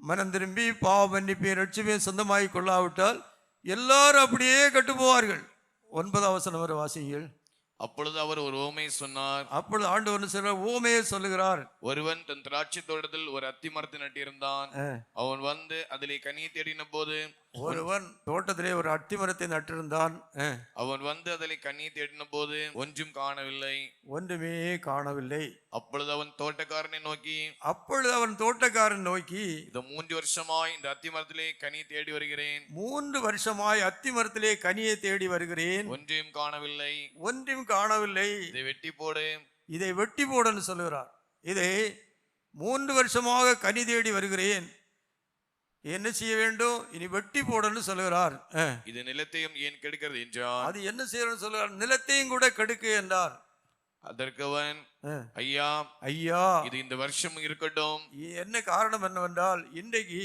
A: மனம் திரும்பி பாவ மன்னிப்பை ரட்சிப்பை சொந்தமாகி கொள்ளாவிட்டால் எல்லாரும் அப்படியே கெட்டு போவார்கள். 9 வரை வாசியுங்கள்.
E: அப்பொழுது அவர் ஒரு ஓமையை சொன்னார்.
A: அப்பொழுது ஆண்டவர் சொல்ற ஓமையை சொல்லுகிறார்.
E: ஒருவன் தன் திராட்சை தோட்டத்தில் ஒரு அத்தி மரத்தை நட்டிருந்தான். அவன் வந்து அதிலே கனியை தேடின போது,
A: ஒருவன் தோட்டத்திலே ஒரு அத்தி மரத்தை நட்டிருந்தான்.
E: அவன் வந்து அதிலே கனியை தேடின போது ஒன்றும் காணவில்லை.
A: ஒன்றுமே காணவில்லை.
E: அப்பொழுது அவன் தோட்டக்காரனை நோக்கி, இது 3 வருஷமாய் இந்த அத்தி மரத்திலே கனியை தேடி வருகிறேன்.
A: 3 வருஷமாய் அத்தி மரத்திலே கனியை தேடி வருகிறேன்.
E: ஒன்றையும் காணவில்லை.
A: இதை
E: வெட்டி
A: போடுன்னு சொல்லுகிறார். இதை 3 வருஷமாக கனி தேடி வருகிறேன், என்ன செய்ய வேண்டும்? இனி வெட்டி போடன்னு சொல்லுகிறார்.
E: இது நிலத்தையும் ஏன் கெடுக்கிறது என்றார்.
A: அது என்ன செய்யறன்னு சொல்லுகிறார்? நிலத்தையும் கூட கெடுக்க என்றார்.
E: அதற்கு அவன், ஐயா இது இந்த வருஷம் இருக்கட்டும்.
A: என்ன காரணம் என்னவென்றால், இன்றைக்கு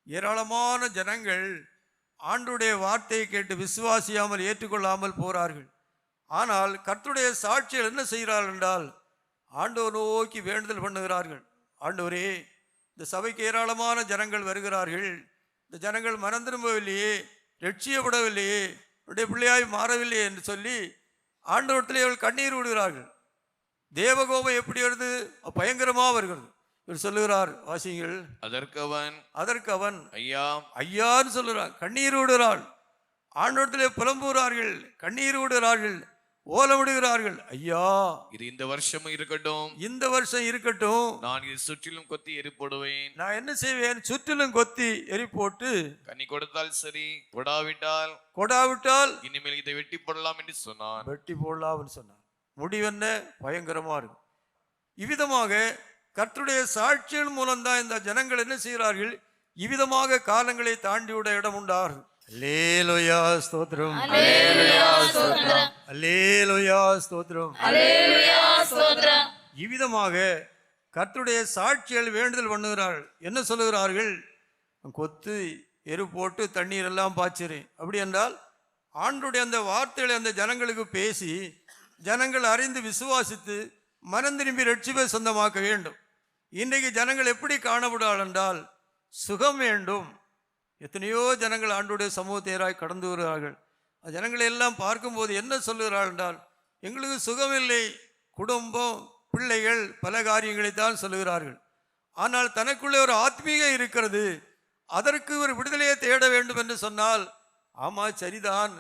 A: ஏராளமான ஜனங்கள் ஆண்டுடைய வார்த்தையை கேட்டு விசுவாசியாமல் ஏற்றுக்கொள்ளாமல் போறார்கள். ஆனால் கர்த்தருடைய சாட்சிகள் என்ன செய்கிறார்கள் என்றால், ஆண்டவர் நோக்கி வேண்டுதல் பண்ணுகிறார்கள். ஆண்டவரே, இந்த சபைக்கு ஏராளமான ஜனங்கள் வருகிறார்கள், இந்த ஜனங்கள் மனம் திரும்பவில்லையே, ரட்சியப்படவில்லையே, உடைய பிள்ளையாய் மாறவில்லையே என்று சொல்லி ஆண்டவரத்திலே அவர்கள் கண்ணீர் விடுகிறார்கள். தேவகோபம் எப்படி வருது? பயங்கரமாக வருகிறது. இவர் சொல்லுகிறார், வாசிங்கள். அதற்கு அவன் ஐயான்னு சொல்லுறான், கண்ணீர் விடுகிறாள். ஆண்டவரத்திலே புலம்புகிறார்கள், கண்ணீர் விடுகிறார்கள், ஓலமிடுகிறார்கள். ஐயா,
E: இது இந்த வருஷம் இருக்கட்டும்,
A: இந்த வருஷம் இருக்கட்டும்.
E: நான் இது சுற்றிலும் கொத்தி எரி போடுவேன்.
A: நான் என்ன செய்வேன்? சுற்றிலும் கொத்தி எரி போட்டு,
E: கனி கொடுத்தால் சரி,
A: கொடாவிட்டால்
E: இனிமேல் இதை வெட்டி போடலாம் என்று சொன்னான்.
A: வெட்டி போடலாம் சொன்னான். முடிவென்ன? பயங்கரமா இருக்கும். இவ்விதமாக கர்த்தருடைய சாட்சியின் மூலம்தான் இந்த ஜனங்கள் என்ன செய்கிறார்கள்? இவ்விதமாக காலங்களை தாண்டிவிட இடம் உண்டார்கள். அல்லேலூயா ஸ்தோத்திரம்,
B: அல்லேலூயா ஸ்தோத்திரம்,
A: அல்லேலூயா ஸ்தோத்திரம்,
B: அல்லேலூயா ஸ்தோத்திரம்.
A: இவ்விதமாக கர்த்தருடைய சாட்சிகள் வேண்டுதல் பண்ணுகிறார்கள். என்ன சொல்லுகிறார்கள்? கொத்து எரு போட்டு தண்ணீர் எல்லாம் பாய்ச்சிறேன். அப்படி என்றால் ஆண்டுடைய அந்த வார்த்தைகளை அந்த ஜனங்களுக்கு பேசி ஜனங்கள் அறிந்து விசுவாசித்து மனம் திரும்பி ரட்சிப்பை சொந்தமாக்க வேண்டும். இன்றைக்கு ஜனங்கள் எப்படி காணப்படுவார்கள் என்றால், சுகம் வேண்டும். எத்தனையோ ஜனங்கள் ஆண்டுடைய சமூகத்தேராய் கடந்து வருகிறார்கள். ஜனங்களை எல்லாம் பார்க்கும்போது என்ன சொல்லுகிறார்கள் என்றால், எங்களுக்கு சுகமில்லை, குடும்பம், பிள்ளைகள், பல காரியங்களைத்தான் சொல்லுகிறார்கள். ஆனால் தனக்குள்ளே ஒரு ஆத்மீகம் இருக்கிறது, அதற்கு ஒரு விடுதலையை தேட வேண்டும் என்று சொன்னால், ஆமாம் சரிதான்,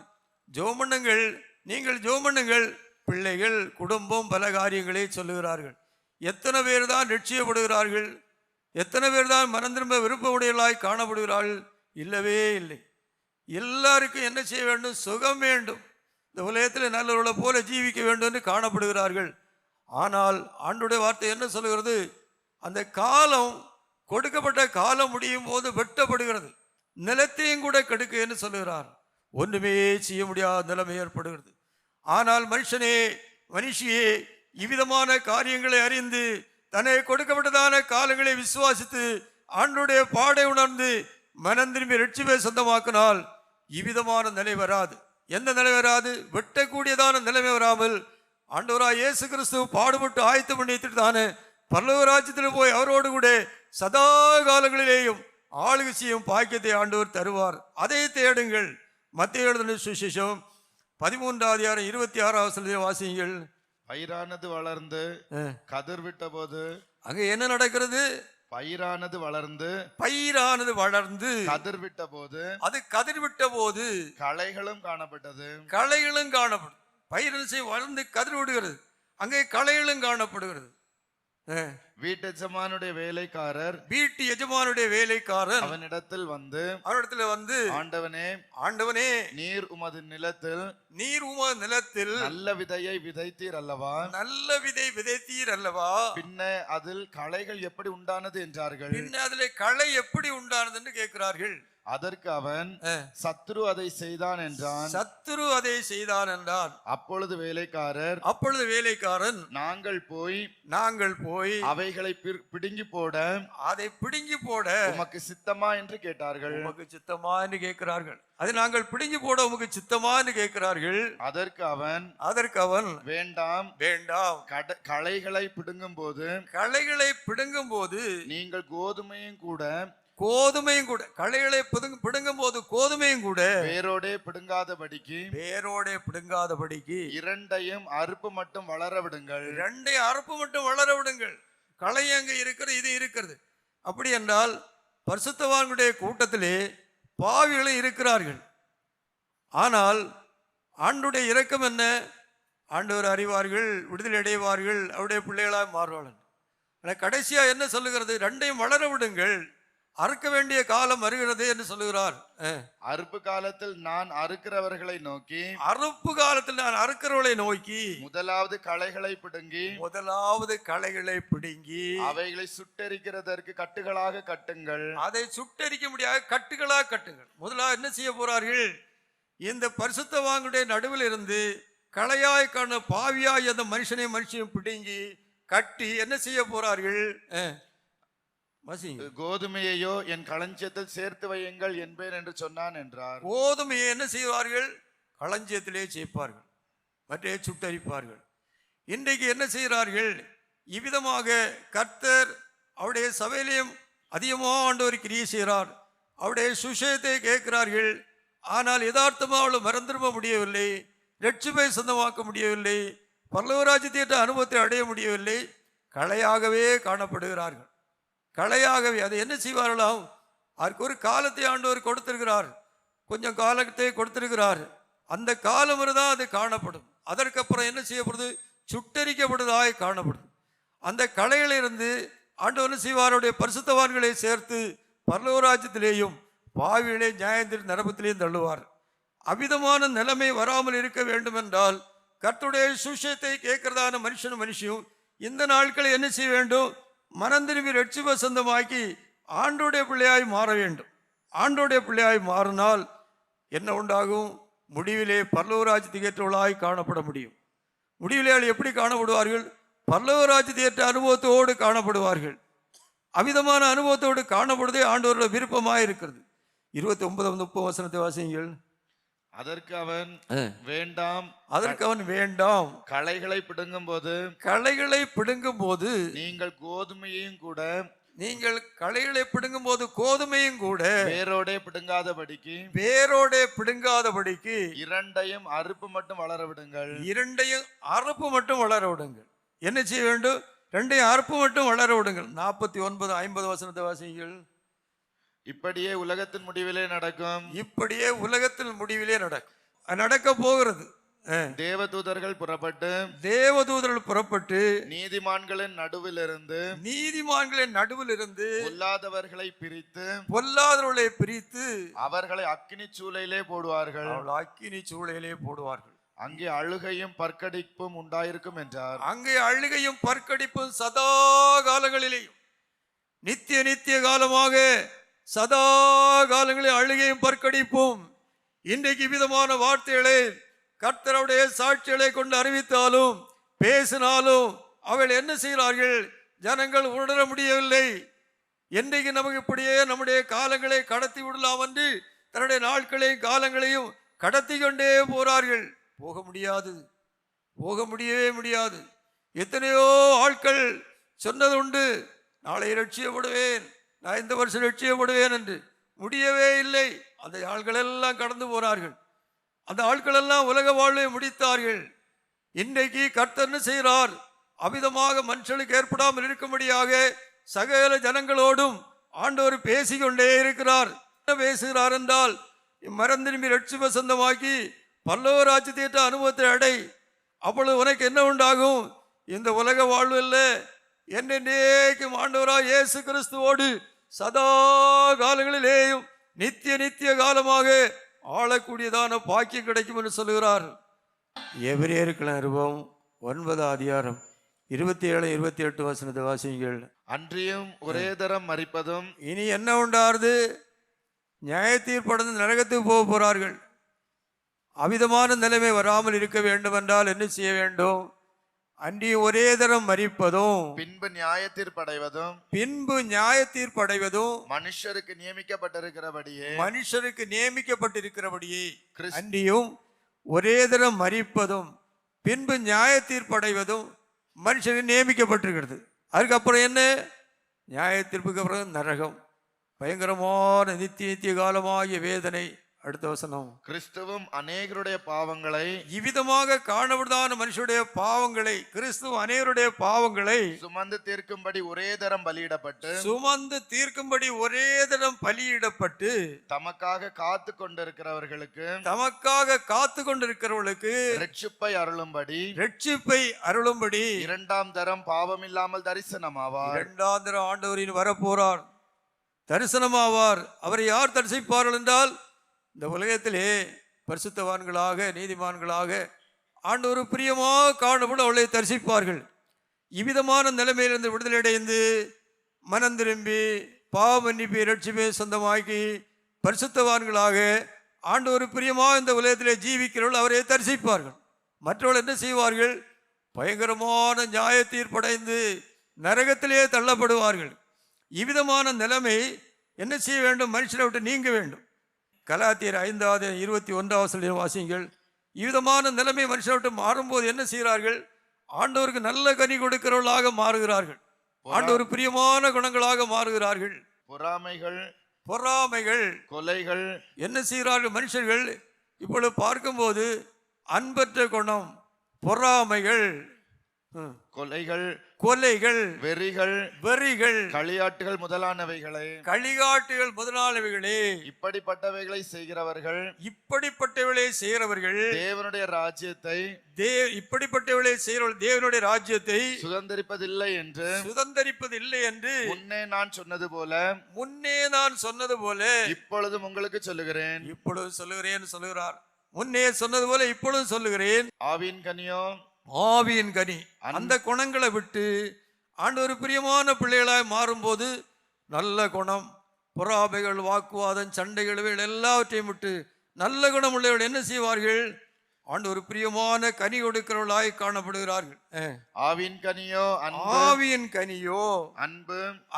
A: ஜோமண்ணுங்கள், நீங்கள் ஜோமண்ணுங்கள், பிள்ளைகள், குடும்பம், பல காரியங்களை சொல்லுகிறார்கள். எத்தனை பேர் தான் நிச்சயப்படுகிறார்கள்? எத்தனை பேர் தான் மனம் திரும்ப விருப்ப உடையலாய் காணப்படுகிறார்கள்? இல்லவே இல்லை. எல்லாருக்கும் என்ன செய்ய வேண்டும்? சுகம் வேண்டும். இந்த உலகத்தில் நல்லவர்களை போல ஜீவிக்க வேண்டும் என்று காணப்படுகிறார்கள். ஆனால் ஆண்டுடைய வார்த்தை என்ன சொல்கிறது? அந்த காலம், கொடுக்கப்பட்ட காலம் முடியும் போது வெட்டப்படுகிறது, நிலத்தையும் கூட கெடுக்க என்று சொல்லுகிறார். ஒன்றுமே செய்ய முடியாத நிலைமை ஏற்படுகிறது. ஆனால் மனுஷனே, மனுஷியே, இவ்விதமான காரியங்களை அறிந்து தனக்கு கொடுக்கப்பட்டதான காலங்களை விசுவாசித்து ஆண்டுடைய பாடை உணர்ந்து மனம் திரும்பி ரட்சிப்பை சொந்தமாக்கினால் இவ்விதமான நிலை வராது. எந்த நிலை வராது? வெட்டக்கூடியதான நிலைமை வராமல் ஆண்டவராய் இயேசு கிறிஸ்து பாடுபட்டு ஆயத்தம் பண்ணிட்டு தானே பரலோக ராஜ்யத்தில் போய் அவரோடு கூட சதா காலங்களிலேயும் ஆளுகை செய்யும் பாக்கியத்தை ஆண்டவர் தருவார். அதை தேடுங்கள். மத்தேயு எழுதின சுவிசேஷம் 13 26 வாசியுங்கள்.
D: பயிரானது வளர்ந்து கதிர் விட்ட போது,
A: அங்க என்ன நடக்கிறது?
D: பயிரானது வளர்ந்து கதிர் விட்ட போது,
A: அது கதிர் விட்ட போது
D: களைகளும் காணப்பட்டது.
A: களைகளும் காணப்படும். பயிரிசை வளர்ந்து கதிர் விடுகிறது, அங்கே களைகளும் காணப்படுகிறது.
D: வீட்டு எஜமானுடைய வேலைக்காரர்
A: அவனிடத்தில் வந்து
D: ஆண்டவனே, நீர் உமது நிலத்தில்
A: நல்ல
D: விதையை விதைத்தீர் அல்லவா, பின்ன அதில் களைகள் எப்படி உண்டானது என்றார்கள்.
A: களை எப்படி உண்டானது என்று கேட்கிறார்கள்.
D: அதற்கு அவன், சத்துரு அதை செய்தான் என்றான். அப்பொழுது வேலைக்காரன், நாங்கள் போய் அவைகளை பிடுங்கி போட உமக்கு சித்தமா என்று கேட்டார்கள்.
A: அது நாங்கள் பிடுங்கி போட உமக்கு சித்தமா என்று கேட்கிறார்கள்.
D: அதற்கு அவன் வேண்டாம், களைகளை பிடுங்கும் போது நீங்கள் கோதுமையும் கூட களைகளை பிடுங்கும் போது கோதுமையும் கூட வேரோடே பிடுங்காதபடிக்கு இரண்டையும் அறுப்பு மட்டும் வளர விடுங்கள். களை அங்க இருக்கிறது, இது இருக்கிறது. அப்படி என்றால் பரிசுத்தவான்களுடைய கூட்டத்திலே பாவிகளும் இருக்கிறார்கள். ஆனால் ஆண்டுடைய இரக்கம் என்ன? ஆண்டவர் அறிவார்கள், விடுதலை அடைவார்கள், அவருடைய பிள்ளைகளாக மாறுவார்கள். கடைசியா என்ன சொல்லுகிறது? ரெண்டையும் வளர விடுங்கள், அறுக்க வேண்டிய காலம் வருகிறது என்று சொல்லுகிறார். அறுப்பு காலத்தில் நான் அறுக்கிறவர்களை நோக்கி
A: முதலாவது களைகளை பிடுங்கி
D: அவைகளை சுட்டெரிக்கிறதற்கு கட்டுகளாக கட்டுங்கள்.
A: அதை சுட்டெரிக்க முடியாத கட்டுகளாக கட்டுங்கள். முதலாவது என்ன செய்ய போறார்கள்? இந்த பரிசுத்தவான்களுடைய நடுவில் இருந்து களையாய் காண பாவியாய் அந்த மனுஷனையும் பிடுங்கி கட்டி என்ன செய்ய போறார்கள்?
D: கோதுமையையோ என் களஞ்சியத்தில் சேர்த்து வையுங்கள் என்பேன் என்று சொன்னான் என்றார்.
A: கோதுமையை என்ன செய்வார்கள்? களஞ்சியத்திலே சேர்ப்பார்கள், மற்றே சுட்டரிப்பார்கள். இன்றைக்கு என்ன செய்கிறார்கள்? இவ்விதமாக கர்த்தர் அவருடைய சபையிலையும் அதிகமாக ஆண்டவர் கிரியை செய்கிறார். அவருடைய சுஷயத்தை கேட்கிறார்கள். ஆனால் யதார்த்தமாக அவளை மறந்திரும்ப முடியவில்லை, ரட்சிப்பை சொந்தமாக்க முடியவில்லை, பரலோகராஜ்யத்தை அனுபவத்தை அடைய முடியவில்லை. களையாகவே காணப்படுகிறார்கள். களையாகவே. அதை என்ன செய்வார்களாம்? அதற்கு ஒரு காலத்தை ஆண்டவர் கொடுத்திருக்கிறார், கொஞ்சம் காலத்தை கொடுத்திருக்கிறார். அந்த காலம் தான் அது காணப்படும். அதற்கப்புறம் என்ன செய்யப்படுது? சுட்டரிக்கப்படுவதாய் காணப்படுது. அந்த களையிலிருந்து ஆண்டவர் செய்வாருடைய பரிசுத்தவான்களை சேர்த்து பரலோகராஜ்யத்திலேயும் பாவிகளை நியாயத்தின் நரகத்திலேயும் தள்ளுவார். அவ்விதமான நிலைமை வராமல் இருக்க வேண்டும் என்றால் கர்த்தருடைய சுவிசேஷத்தை கேட்கிறதான மனுஷியும் இந்த நாட்களை என்ன செய்ய வேண்டும்? மனம் திரும்பி ரட்சிப்பை சொந்தமாக்கி ஆண்டோடைய பிள்ளையாய் மாற வேண்டும். ஆண்டோடைய பிள்ளையாய் மாறினால் என்ன உண்டாகும்? முடிவிலே பரலோகராஜ்யத்துக்கு ஏற்றவர்களாய் காணப்பட முடியும். முடிவிலே எப்படி காணப்படுவார்கள்? பரலோகராஜ்யத்தை ஏற்ற அனுபவத்தோடு காணப்படுவார்கள். அமிதமான அனுபவத்தோடு காணப்படுவதே ஆண்டவரோட விருப்பமாக இருக்கிறது. 29-30 வசனத்தை வாசியுங்கள்.
D: அதற்கு அவன் வேண்டாம், களைகளை பிடுங்கும் போது நீங்கள் களைகளை பிடுங்கும் போது கோதுமையும் கூட வேரோடே பிடுங்காதபடிக்கு இரண்டையும் அறுப்பு மட்டும் வளர விடுங்கள். என்ன செய்ய வேண்டும்? ரெண்டையும் அறுப்பு மட்டும் வளர விடுங்கள். 49-50 வசனத்தை வாசியுங்கள். இப்படியே உலகத்தின் முடிவிலே நடக்க போகிறது.
C: தேவதூதர்கள் புறப்பட்டு
D: தேவதூதர்கள் புறப்பட்டு
C: நீதிமான்களின் நடுவிலிருந்து
D: நீதிமான்களின் நடுவில் இருந்து
C: பொல்லாதவர்களை பிரித்து
D: பொல்லாதவர்களை பிரித்து
C: அவர்களை அக்கினி சூளையிலே போடுவார்கள்.
D: அவர்கள் அக்கினி சூளையிலே போடுவார்கள்.
C: அங்கே அழுகையும் பற்கடிப்பும் உண்டாயிருக்கும் என்றார்.
D: அங்கே அழுகையும் பற்கடிப்பும் சதா காலங்களிலேயும் நித்திய நித்திய காலமாக சதா காலங்களில் அழுகையும் பற்கடிப்பும். இன்றைக்கு விதமான வார்த்தைகளை கர்த்தருடைய சாட்சிகளை கொண்டு அறிவித்தாலும் பேசினாலும் அவள் என்ன செய்கிறார்கள்? ஜனங்கள் உணர முடியவில்லை. என்றைக்கு நமக்கு இப்படியே நம்முடைய காலங்களை கடத்தி விடலாம் என்று தன்னுடைய நாட்களையும் காலங்களையும் கடத்தி கொண்டே போறார்கள். போக முடியாது, போக முடியவே முடியாது. எத்தனையோ ஆட்கள் சொன்னது உண்டு, நாளை ரட்சியப்படுவேன், நான் இந்த வருஷம் ரட்சியப்படுவேன் என்று. முடியவே இல்லை. அந்த ஆட்கள் எல்லாம் கடந்து போறார்கள். அந்த ஆட்கள் எல்லாம் உலக வாழ்வை முடித்தார்கள். இன்றைக்கு கர்த்தர் என்ன செய்கிறார்? அமிதமாக மனுஷனுக்கு ஏற்படாமல் இருக்கும்படியாக சகல ஜனங்களோடும் ஆண்டவர் பேசிக்கொண்டே இருக்கிறார். என்ன பேசுகிறார் என்றால், மரம் திரும்பி ரட்சிப்ப சொந்தமாக்கி பல்லவ ராஜ்யத்தேற்ற அனுபவத்தை அடை. அப்பொழுது உனக்கு என்ன உண்டாகும்? இந்த உலக வாழ்வில் என்னென்னைக்கும் ஆண்டவராக இயேசு கிறிஸ்துவோடு சதா காலங்களிலேயும் நித்திய நித்திய காலமாக ஆளக்கூடியதான பாக்கியம் கிடைக்கும் என்று சொல்லுகிறார். எபிரேயர்கள் நிருபம் 9 அதிகாரம் 27 28 வசனத்தை வாசிங்கள்.
C: அன்றியும் ஒரே தரம் மரிப்பதும்
D: இனி என்ன உண்டாருது? நியாய தீர்ப்படைந்து நரகத்துக்கு போக போறார்கள். அவிதமான நிலைமை வராமல் இருக்க வேண்டும் என்றால் என்ன செய்ய வேண்டும்? அன்றி ஒரே தரம் மரிப்பதும்
C: பின்பு நியாய தீர்ப்படைவதும்
D: பின்பு நியாய தீர்ப்படைவதும்
C: மனுஷருக்கு நியமிக்கப்பட்டிருக்கிறபடியே
D: மனுஷருக்கு நியமிக்கப்பட்டிருக்கிறபடியே அன்றியும் ஒரே தரம் மரிப்பதும் பின்பு நியாய தீர்ப்படைவதும் மனுஷனுக்கு நியமிக்கப்பட்டிருக்கிறது. அதுக்கப்புறம் என்ன? நியாய தீர்ப்புக்கு அப்புறம் நரகம், பயங்கரமான நித்திய நித்திய காலமாகிய வேதனை. அடுத்த வசனம்.
C: கிறிஸ்துவும் அநேகருடைய பாவங்களை
D: இவ்விதமாக காணப்படுதான மனுஷருடைய பாவங்களை கிறிஸ்துவ அநேகருடைய பாவங்களை
C: சுமந்து தீர்க்கும்படி ஒரே தரம் பலியிடப்பட்டு
D: சுமந்து தீர்க்கும்படி ஒரே தரம் பலியிடப்பட்டு
C: தமக்காக காத்து கொண்டிருக்கிறவர்களுக்கு ரட்சிப்பை அருளும்படி இரண்டாம் தரம் பாவமில்லாமல் தரிசனமாவார்.
D: இரண்டாம் தரம் ஆண்டவரின் வரப்போறார், தரிசனமாவார். அவரை யார் தரிசிப்பார்கள் என்றால், இந்த உலகத்திலே பரிசுத்தவான்களாக நீதிமான்களாக ஆண்டவர் பிரியமாக காணப்படும் அவளை தரிசிப்பார்கள். இவ்விதமான நிலைமையிலிருந்து விடுதலை அடைந்து மனம் திரும்பி பாவ மன்னிப்பை ரட்சிப்பை சொந்தமாக்கி பரிசுத்தவான்களாக ஆண்டவர் பிரியமாக இந்த உலகத்திலே ஜீவிக்கிறவர்கள் அவரை தரிசிப்பார்கள். மற்றவர்கள் என்ன செய்வார்கள்? பயங்கரமான நியாய தீர்ப்படைந்து நரகத்திலே தள்ளப்படுவார்கள். இவ்விதமான நிலைமை என்ன செய்ய வேண்டும்? மனுஷனை விட்டு நீங்க வேண்டும். கலாத்தியர் 5:21 வாசிங்கள். இவ்விதமான நிலைமை மனுஷனை விட்டு மாறும்போது என்ன செய்கிறார்கள்? ஆண்டவருக்கு நல்ல கனி கொடுக்கிறவர்களாக மாறுகிறார்கள். ஆண்டவர் பிரியமான குணங்களாக மாறுகிறார்கள். பொறாமைகள்
C: கொலைகள்
D: என்ன செய்கிறார்கள்? மனுஷர்கள் இப்பொழுது பார்க்கும்போது அன்பற்ற குணம், பொறாமைகள், கொலைகள், வெறிகள்,
C: களியாட்டுகள் முதலானவைகளே இப்படிப்பட்டவைகளை செய்கிறவர்கள் தேவனுடைய ராஜ்யத்தை சுதந்தரிப்பதில்லை என்று முன்னே நான் சொன்னது போல இப்பொழுதும் உங்களுக்கு சொல்லுகிறேன்.
D: சொல்லுகிறார். முன்னே சொன்னது போல இப்பொழுதும் சொல்லுகிறேன். ஆவியின் கனி அந்த குணங்களை விட்டு ஆண்டவர் பிரியமான பிள்ளைகளாய் மாறும்போது நல்ல குணம், பொறாமைகள், வாக்குவாதம், சண்டைகள் எல்லாவற்றையும் விட்டு நல்ல குணம் உள்ளவர்கள் என்ன செய்வார்கள்? ஆண்டவர் பிரியமான கனி கொடுக்கிறவர்களாய் காணப்படுகிறார்கள். ஆவியின் கனியோ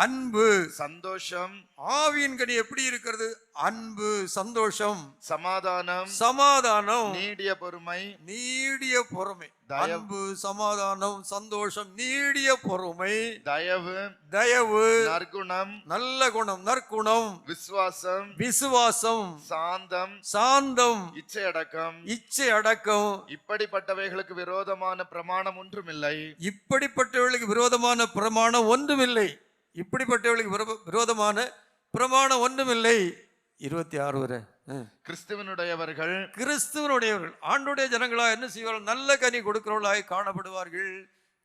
D: அன்பு சந்தோஷம். ஆவியின் கனி எப்படி இருக்கிறது? அன்பு, சந்தோஷம், சமாதானம், நீடிய பொறுமை. அன்பு, சமாதானம், சந்தோஷம், நீடிய பொறுமை, தயவு, நல்ல குணம், நற்குணம், விசுவாசம், சாந்தம், இச்சை அடக்கம்.
C: இப்படிப்பட்டவைகளுக்கு விரோதமான பிரமாணம் ஒன்றுமில்லை.
D: 26 வரை.
C: கிறிஸ்துவனுடையவர்கள்
D: கிறிஸ்துவனுடையவர்கள் ஆண்டுடைய ஜனங்களா என்ன செய்வார்கள்? நல்ல கனி கொடுக்கிறவர்களாய் காணப்படுவார்கள்.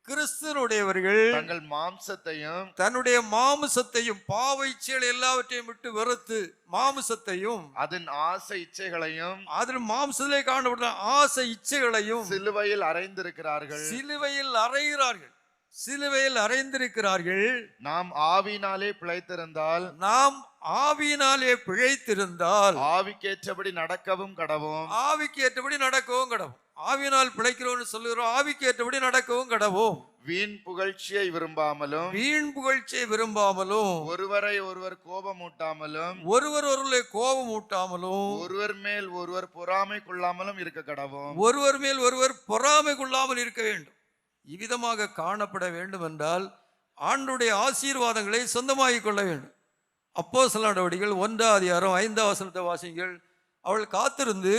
D: கிறிஸ்துவனுடையவர்கள்
C: தங்கள் மாம்சத்தையும்
D: தன்னுடைய மாமிசத்தையும் பாவ இச்சைகள் எல்லாவற்றையும் விட்டு வெறுத்து மாமிசத்தையும்
C: அதன் ஆசை இச்சைகளையும்
D: அதில் மாம்சத்திலே காணப்படுற ஆசை இச்சைகளையும்
C: சிலுவையில் அறைந்திருக்கிறார்கள்.
D: சிலுவையில் அறைகிறார்கள். சிலுவையில் அறைந்திருக்கிறார்கள்.
C: நாம் ஆவியினாலே பிழைத்திருந்தால்
D: நாம் ஆவியினாலே பிழைத்திருந்தால்
C: ஆவிக்கேற்றபடி நடக்கவும் கடவோம்.
D: ஆவிக்கு ஏற்றபடி நடக்கவும் கடவும். ஆவியினால் பிழைக்கிறோம்னு சொல்லுகிறோம், ஆவிக்கு ஏற்றபடி நடக்கவும் கடவும்.
C: வீண் புகழ்ச்சியை விரும்பாமலும்
D: வீண் புகழ்ச்சியை விரும்பாமலும்
C: ஒருவரை ஒருவர் கோபமூட்டாமலும்
D: ஒருவரை கோபம் ஊட்டாமலும்
C: ஒருவர் மேல் ஒருவர் பொறாமை கொள்ளாமலும் இருக்க கடவோம்.
D: ஒருவர் மேல் ஒருவர் பொறாமை கொள்ளாமல் இருக்க வேண்டும். இவ்விதமாக காணப்பட வேண்டும் என்றால் ஆண்டுடைய ஆசீர்வாதங்களை சொந்தமாகிக் கொள்ள வேண்டும். அப்போஸ்தலர் நடவடிக்கைகள் 1:5 வாசிங்கள். அவள் காத்திருந்து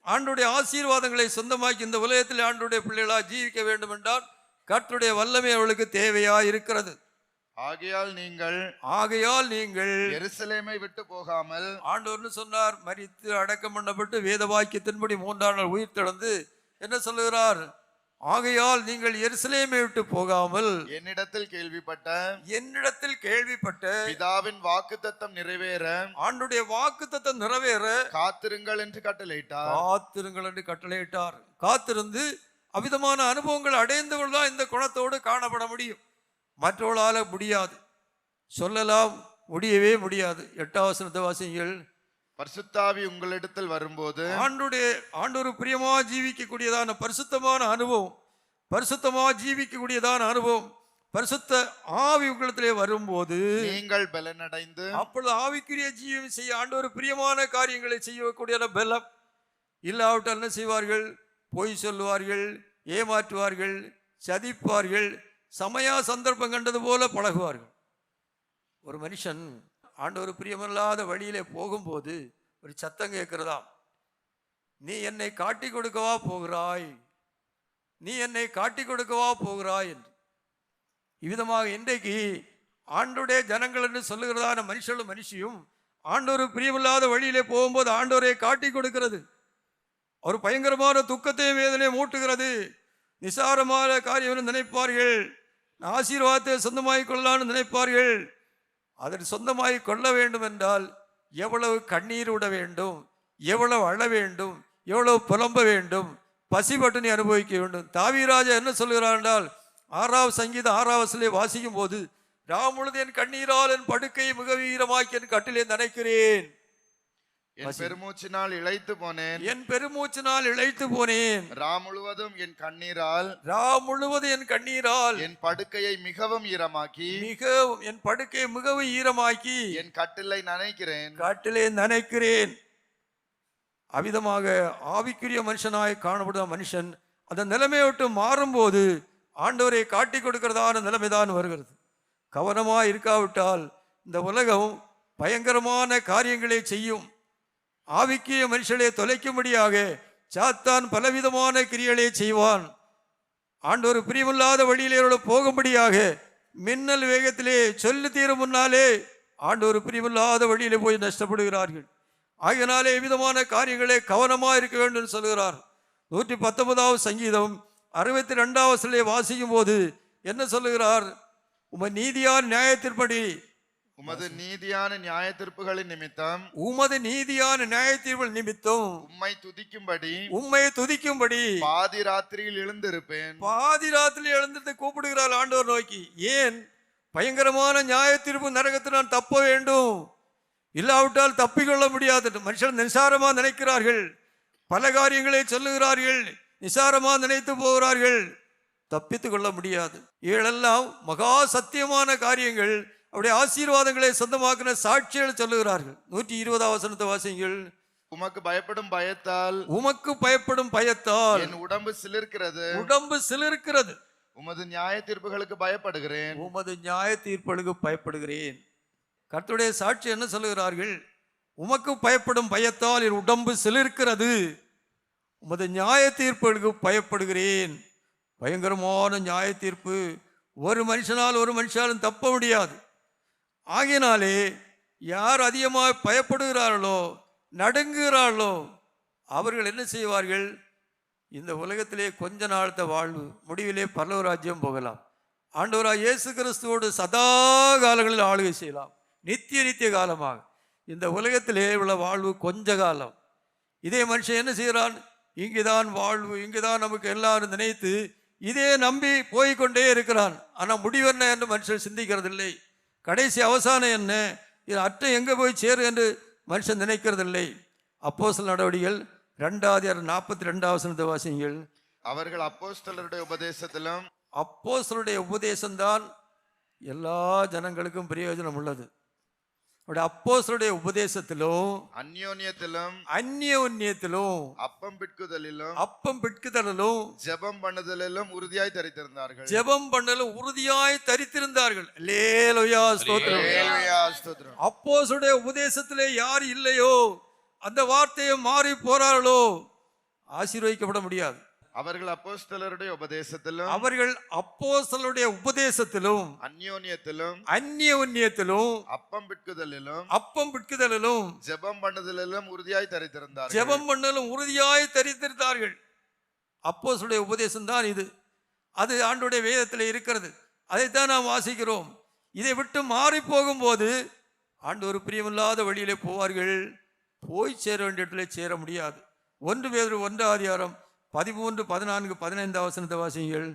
D: ஆண்டுடைய ஆசீர்வாதங்களை சொந்தமாக்கி இந்த உலகத்தில் ஆண்டுடைய பிள்ளைகளாக ஜீவிக்க வேண்டும் என்றால் கர்த்தருடைய வல்லமை அவளுக்கு தேவையா இருக்கிறது.
C: ஆகையால் நீங்கள் எருசலேமை விட்டு போகாமல்,
D: ஆண்டவர்னு சொன்னார், மரித்து அடக்கம் பண்ணப்பட்டு வேத வாக்கியத்தின்படி 3ஆம் நாள் உயிர் தெழுந்து என்ன சொல்லுகிறார்? ஆகையால் நீங்கள் எருசலேமை விட்டு போகாமல்
C: என்னிடத்தில் கேள்விப்பட்ட
D: பிதாவின்
C: வாக்குத்தத்தம் நிறைவேற,
D: ஆண்டுடைய வாக்குத்தத்தம் நிறைவேற
C: காத்திருங்கள் என்று கட்டளையிட்டார்.
D: காத்திருந்து அவிதமான அனுபவங்கள் அடைந்தவர்கள் தான் இந்த குணத்தோடு காணப்பட முடியும். மற்றவர்களால முடியாது, சொல்லலாம், முடியவே முடியாது. 8ஆம் வாசிங்கள்.
C: பரிசுத்தாவி உங்களிடத்தில் வரும்போது
D: ஆண்டவர் பிரியமா ஜீவிக்கக்கூடியதான பரிசுத்தமான அனுபவம், பரிசுத்த ஆவி உங்களிடத்திலே வரும்போது
C: நீங்கள் பலனடைந்து
D: அப்பொழுது ஆவிக்குரிய ஜீவம் செய்ய ஆண்டவர் பிரியமான காரியங்களை செய்யக்கூடிய பலம். இல்லாவிட்டால் என்ன செய்வார்கள்? பொய் சொல்லுவார்கள், ஏமாற்றுவார்கள், சதிப்பார்கள், சமயா சந்தர்ப்பம் கண்டது போல பழகுவார்கள். ஒரு மனுஷன் ஆண்டவர் பிரியமில்லாத வழியிலே போகும்போது ஒரு சத்தம் கேட்கிறதாம், நீ என்னை காட்டி கொடுக்கவா போகிறாய் என்று. இவ்விதமாக இன்றைக்கு ஆண்டோடைய ஜனங்கள் என்று சொல்லுகிறதான மனுஷனும் மனுஷியும் ஆண்டவர் பிரியமில்லாத வழியிலே போகும்போது ஆண்டவரை காட்டி கொடுக்கிறது. அவர் பயங்கரமான துக்கத்தையும் வேதனையும் மூட்டுகிறது. நிசாரமான காரியம் நினைப்பார்கள், ஆசீர்வாதத்தை சொந்தமாகிக் கொள்ளலான்னு நினைப்பார்கள். அதை சொந்தமாகிக் கொள்ள வேண்டும் என்றால் எவ்வளவு கண்ணீர் விட வேண்டும், எவ்வளவு அழ வேண்டும், எவ்வளவு புலம்ப வேண்டும், பசிபட்டினி அனுபவிக்க வேண்டும். தாவீராஜா என்ன சொல்கிறார் என்றால் 6ஆம் சங்கீதம் 6ஆம் வாசிக்கும் போது, ராமுழுது என் கண்ணீரால் என் படுக்கையை மிக வீரமாக்கி என் கட்டிலே நனைக்கிறேன்.
C: என் பெருமூச்சினால் இளைத்து போனேன்.
D: முழுவதும்
C: என்
D: கண்ணீரால்
C: என் படுக்கையை மிகவும் ஈரமாக்கி என் கட்டிலை நனைக்கிறேன்.
D: அவ்விதமாக ஆவிக்குரிய மனுஷனாய் காணப்படும் மனுஷன் அந்த நிலைமையை விட்டு மாறும்போது ஆண்டவரை காட்டி கொடுக்கிறதான நிலைமைதான் வருகிறது. கவனமாக இருக்காவிட்டால் இந்த உலகம் பயங்கரமான காரியங்களை செய்யும். ஆவிக்குரிய மனுஷனை தொலைக்கும்படியாக சாத்தான் பலவிதமான கிரியைகளை செய்வான். ஆண்டவர் பிரியமில்லாத வழியிலே போகும்படியாக மின்னல் வேகத்திலே சொல்லி தீரும் முன்னாலே ஆண்டவர் பிரியமில்லாத வழியிலே போய் நஷ்டப்படுகிறார்கள். ஆகியனாலே எவ்விதமான காரியங்களே கவனமாக இருக்க வேண்டும் என்று சொல்கிறார். 119ஆம் சங்கீதம் 62ஆம் வாசிக்கும் போது என்ன சொல்லுகிறார்? உமது நீதியான நியாயத்தின்படி
C: உமது நீதியான நியாயத்தீர்ப்புகளின் நிமித்தம்
D: உம்மை துதிக்கும்படி
C: பாதி ராத்திரியில்
D: எழுந்திருந்து கூப்பிடுகிறார் ஆண்டவர் நோக்கி. ஏன்? பயங்கரமான நியாயத்தீர்ப்பு நரகத்தில் நான் தப்ப வேண்டும், இல்லாவிட்டால் தப்பிக்கொள்ள முடியாது. மனுஷன் நிசாரமா நினைக்கிறார்கள், பல காரியங்களை சொல்லுகிறார்கள், நிசாரமா நினைத்து போகிறார்கள், தப்பித்துக் கொள்ள முடியாது. இவைகளெல்லாம் மகா சத்தியமான காரியங்கள். அவருடைய ஆசீர்வாதங்களை சொந்தமாக்கின சாட்சிகள் சொல்லுகிறார்கள். 120ஆம் வசனத்தை வாசிங்கள்.
C: உமக்கு பயப்படும் பயத்தால்
D: என் உடம்பு சிலிர்க்கிறது.
C: உமது நியாய தீர்ப்புகளுக்கு பயப்படுகிறேன்.
D: கர்த்தருடைய சாட்சி என்ன சொல்லுகிறார்கள்? உமக்கு பயப்படும் பயத்தால் என் உடம்பு சிலிர்க்கிறது, உமது நியாய தீர்ப்புகளுக்கு பயப்படுகிறேன். பயங்கரமான நியாய தீர்ப்பு. ஒரு மனுஷனாலும் தப்ப முடியாது. ஆகினாலே யார் அதிகமாக பயப்படுகிறார்களோ, நடுங்குகிறார்களோ அவர்கள் என்ன செய்வார்கள்? இந்த உலகத்திலே கொஞ்ச நாளத்த வாழ்வு, முடிவிலே பரலோக ராஜ்யம் போகலாம். ஆண்டவராய் இயேசு கிறிஸ்துவோடு சதா காலங்களில் ஆளுகை செய்யலாம், நித்திய காலமாக. இந்த உலகத்திலே உள்ள வாழ்வு கொஞ்ச காலம். இதே மனுஷன் என்ன செய்கிறான்? இங்குதான் வாழ்வு, இங்குதான் நமக்கு எல்லாரும் நினைத்து இதே நம்பி போய்கொண்டே இருக்கிறான். ஆனால் முடிவு என்ன என்று மனுஷன் சிந்திக்கிறதில்லை. கடைசி அவசானம் என்ன, இது அற்றை எங்கே போய் சேரு என்று மனுஷன் நினைக்கிறதில்லை. அப்போஸ்தலர் நடவடிக்கைகள் 2:42 வாசிங்கள்.
C: அவர்கள் அப்போஸ்தலருடைய உபதேசத்திலும்,
D: அப்போஸ்தலருடைய உபதேசம்தான் எல்லா ஜனங்களுக்கும் பிரயோஜனம் உள்ளது. அப்போஸ்தலருடைய உபதேசத்திலும் அந்யோன்யத்திலும்
C: அப்பம்
D: பிட்குதலிலும்
C: ஜெபம் பண்ணுதலிலும் உறுதியாய் தரித்திருந்தார்கள்.
D: அல்லேலூயா, ஸ்தோத்திரம். அப்போஸ்தலருடைய உபதேசத்திலே யார் இல்லையோ, அந்த வார்த்தையை மாறி போறார்களோ, ஆசீர்வதிக்கப்பட முடியாது.
C: அவர்கள் அப்போஸ்தலருடைய உபதேசத்திலும்
D: அந்யோன்யத்திலும்
C: அப்பம் பிட்குதலிலும் ஜெபம் பண்ணுதலிலும் உறுதியாய் தரித்திருந்தார்கள்.
D: அப்போஸ்தலருடைய உபதேசம் தான் இது. அது ஆண்டவருடைய வேதத்தில் இருக்கிறது. அதைத்தான் நாம் வாசிக்கிறோம். இதை விட்டு மாறி போகும்போது ஆண்டவர் பிரியமில்லாத வழியிலே போவார்கள். போய் சேர வேண்டிய இடத்துல சேர முடியாது. 1 பேதுரு 1 13, 14, 15 வாசிங்கள்.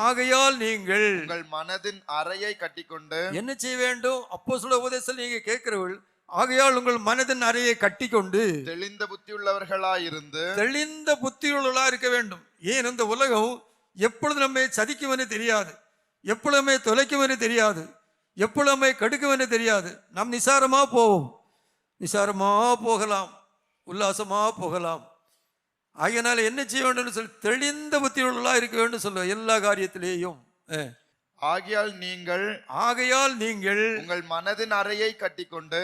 D: ஆகையால் நீங்கள்
C: உங்கள் மனதின் அறையை கட்டிக்கொண்டு
D: என்ன செய்ய வேண்டும்? அப்போஸ்தலர் உபதேசத்தில் நீங்க கேட்கிறவர்கள், ஆகையால் உங்கள் மனதின் அறையை கட்டிக்கொண்டு
C: தெளிந்த புத்தியுள்ளவர்களாய்
D: இருக்க வேண்டும். ஏன் இந்த உலகம் எப்பொழுது நம்மை சதிக்கும் என்று தெரியாது, எப்பொழுது நம்மை தொலைக்கும் என்று தெரியாது, எப்பொழுது நம்மை கடுக்கும் என்று தெரியாது. நாம் நிசாரமா போவோம், நிசாரமா போகலாம், உல்லாசமா போகலாம். ஆகையினால என்ன செய்ய வேண்டும் சொல்லி தெளிந்த புத்தியுள்ளவர்களாக இருக்க வேண்டும் சொல்லுவோம் எல்லா காரியத்திலேயும்.
C: ஆகையால் நீங்கள் உங்கள் மனதின் அறையை கட்டிக்கொண்டு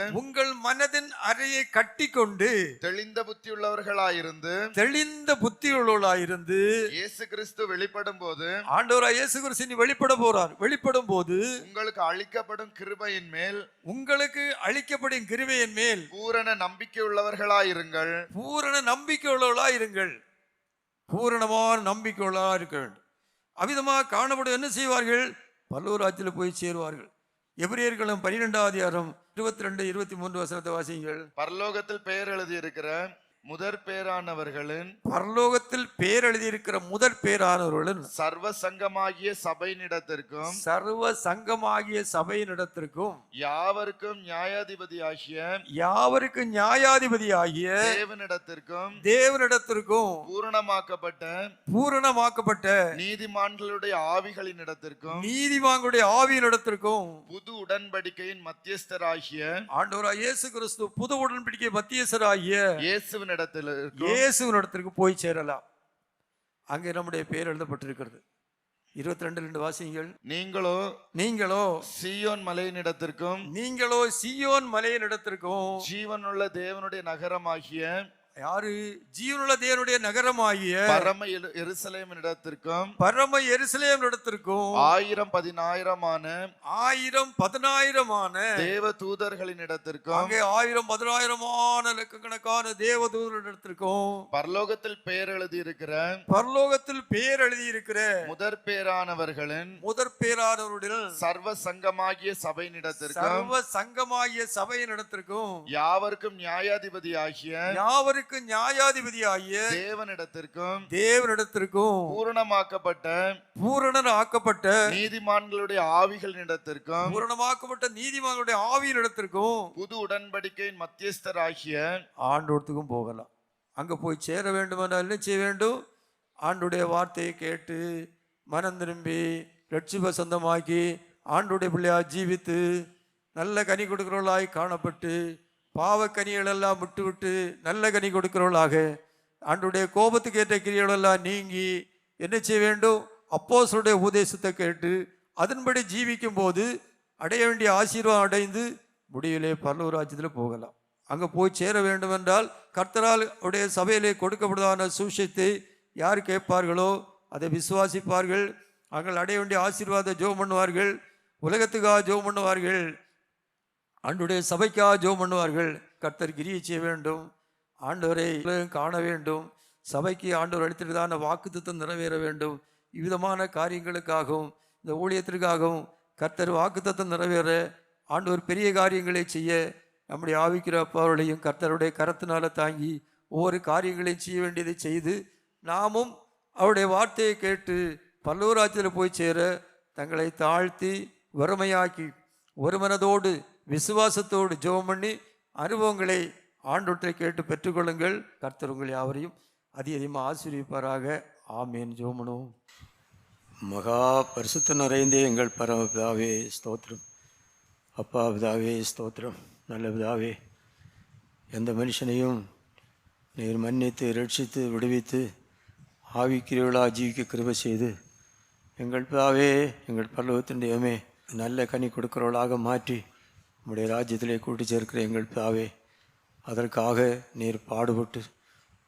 C: தெளிந்த புத்தியுள்ளவர்களாயிருந்து இயேசு கிறிஸ்து வெளிப்படும் போது,
D: ஆண்டவராய் இயேசு கிறிஸ்து வெளிப்படும் போது
C: உங்களுக்கு அளிக்கப்படும் கிருபையின் மேல் பூரண நம்பிக்கை உள்ளவர்களாயிருங்கள்.
D: பூரணமான நம்பிக்கை உள்ளவர்களாக இருக்க வேண்டும். அவ்விதமாக காணப்படும் என்ன செய்வார்கள்? பரலோக ராஜ்யத்தில் போய் சேருவார்கள். எபிரேயர்களும் 12 22, 23 வாசிங்கள்.
C: பரலோகத்தில் பெயர் எழுதியிருக்கிற முதற் பேரானவர்களின் சர்வ சங்கமாகிய சபையினிடத்திற்கும் யாவருக்கும் நியாயாதிபதியாகிய தேவனிடத்திற்கும் பூரணமாக்கப்பட்ட நீதிமான்களுடைய ஆவிகளினிடத்திற்கும் புது உடன்படிக்கையின் மத்தியஸ்தராகிய
D: ஆண்டவராகிய இயேசு கிறிஸ்து புது உடன்படிக்கை மத்தியஸ்தராகிய
C: இயேசுவினிடத்திற்கு
D: போய் சேரலாம். அங்கே நம்முடைய பெயர் எழுதப்பட்டிருக்கிறது. 22 வாசிங்கள். நீங்களோ
C: சீயோன் மலையினிடத்திற்கும் ஜீவனுள்ள தேவனுடைய நகரமாகிய
D: யாரு? ஜீவனுள்ள தேவனுடைய நகரமாகிய
C: பரம எருசலேமினிடத்திற்கும் 1000-10,000 தேவ தூதர்களினிடத்திற்கும்
D: அங்கே 1000-10,000 லட்சக்கணக்கான தேவ தூதர்களிடத்திற்கும்
C: பரலோகத்தில் பெயர் எழுதியிருக்கிற முதற் பேரானவர்களுடைய சர்வ சங்கமாகிய சபையினிடத்திற்கும் யாவருக்கும் நியாயாதிபதியாகிய
D: தேவனிடத்திற்கும் பூரணமாக்கப்பட்ட
C: நீதிமான்களுடைய ஆவிகளிடத்திற்கும்
D: புது உடன்படிக்கையின் மத்தியஸ்தராகிய ஆண்டவருக்கும் போகலாம். அங்க போய் சேர வேண்டும் என்றால் என்ன செய்ய வேண்டும்? ஆண்டுடைய வார்த்தையை கேட்டு மனம் திரும்பி ரட்சிப்பை சொந்தமாக்கி ஆண்டுடைய பிள்ளையா ஜீவித்து நல்ல கனி கொடுக்கிறவர்களாய் காணப்பட்டு பாவக்கனிகள் எல்லாம் விட்டு நல்ல கனி கொடுக்கிறவர்களாக ஆண்டுடைய கோபத்துக்கு ஏற்ற கிரியைகளெல்லாம் நீங்கி என்ன செய்ய வேண்டும்? அப்போஸ்தலருடைய உபதேசத்தை கேட்டு அதன்படி ஜீவிக்கும் போது அடைய வேண்டிய ஆசீர்வாதம் அடைந்து முடிவிலே பரலோக ராஜ்யத்தில் போகலாம். அங்கே போய் சேர வேண்டும் என்றால் கர்த்தரால் உடைய சபையிலே கொடுக்கப்படுவதான சுவிசேஷத்தை யார் கேட்பார்களோ அதை விசுவாசிப்பார்கள். அவர்கள் அடைய வேண்டிய ஆசீர்வாதத்தை ஜெபம் பண்ணுவார்கள், உலகத்துக்காக ஜெபம் பண்ணுவார்கள், ஆண்டுடைய சபைக்காக ஜெபம் பண்ணுவார்கள். கர்த்தர் கிரியை செய்ய வேண்டும். ஆண்டவரை காண வேண்டும். சபைக்கு ஆண்டவர் அளித்திருந்தான வாக்குத்தத்தம் நிறைவேற வேண்டும். இவ்விதமான காரியங்களுக்காகவும் இந்த ஊழியத்திற்காகவும் கர்த்தர் வாக்குத்தத்தம் நிறைவேற ஆண்டவர் பெரிய காரியங்களை செய்ய நம்முடைய ஆவிக்கிற அப்பாவர்களையும் கர்த்தருடைய கரத்தினால தாங்கி ஒவ்வொரு காரியங்களையும் செய்ய வேண்டியதை செய்து நாமும் அவருடைய வார்த்தையை கேட்டு பல்லவராஜ்யத்தில் போய் சேர தங்களை தாழ்த்தி வறுமையாக்கி ஒரு மனதோடு விசுவாசத்தோடு ஜெபம் பண்ணி அனுபவங்களை ஆண்டவற்றை கேட்டு பெற்றுக்கொள்ளுங்கள். கர்த்தர் உங்கள் யாவரையும் அதிகமாக ஆசீர்வதிப்பாராக. ஆமேன். ஜெபம் பண்ணுவோம். மகா பரிசுத்த நிறைந்தே எங்கள் பரமபிதாவே ஸ்தோத்திரம். அப்பா பிதாவே ஸ்தோத்திரம். நல்ல பிதாவே, எந்த மனுஷனையும் நீர் மன்னித்து ரட்சித்து விடுவித்து ஆவிக்கிறவர்களாக ஜீவிக்க கிருபை செய்து எங்கள் பிதாவே, எங்கள் பரலோகத்தின் தெய்வமே, நல்ல கனி கொடுக்கிறவர்களாக மாற்றி உம்முடைய ராஜ்யத்திலே கூட்டி சேர்க்கிற எங்கள் பிதாவே, அதற்காக நீர் பாடுபட்டு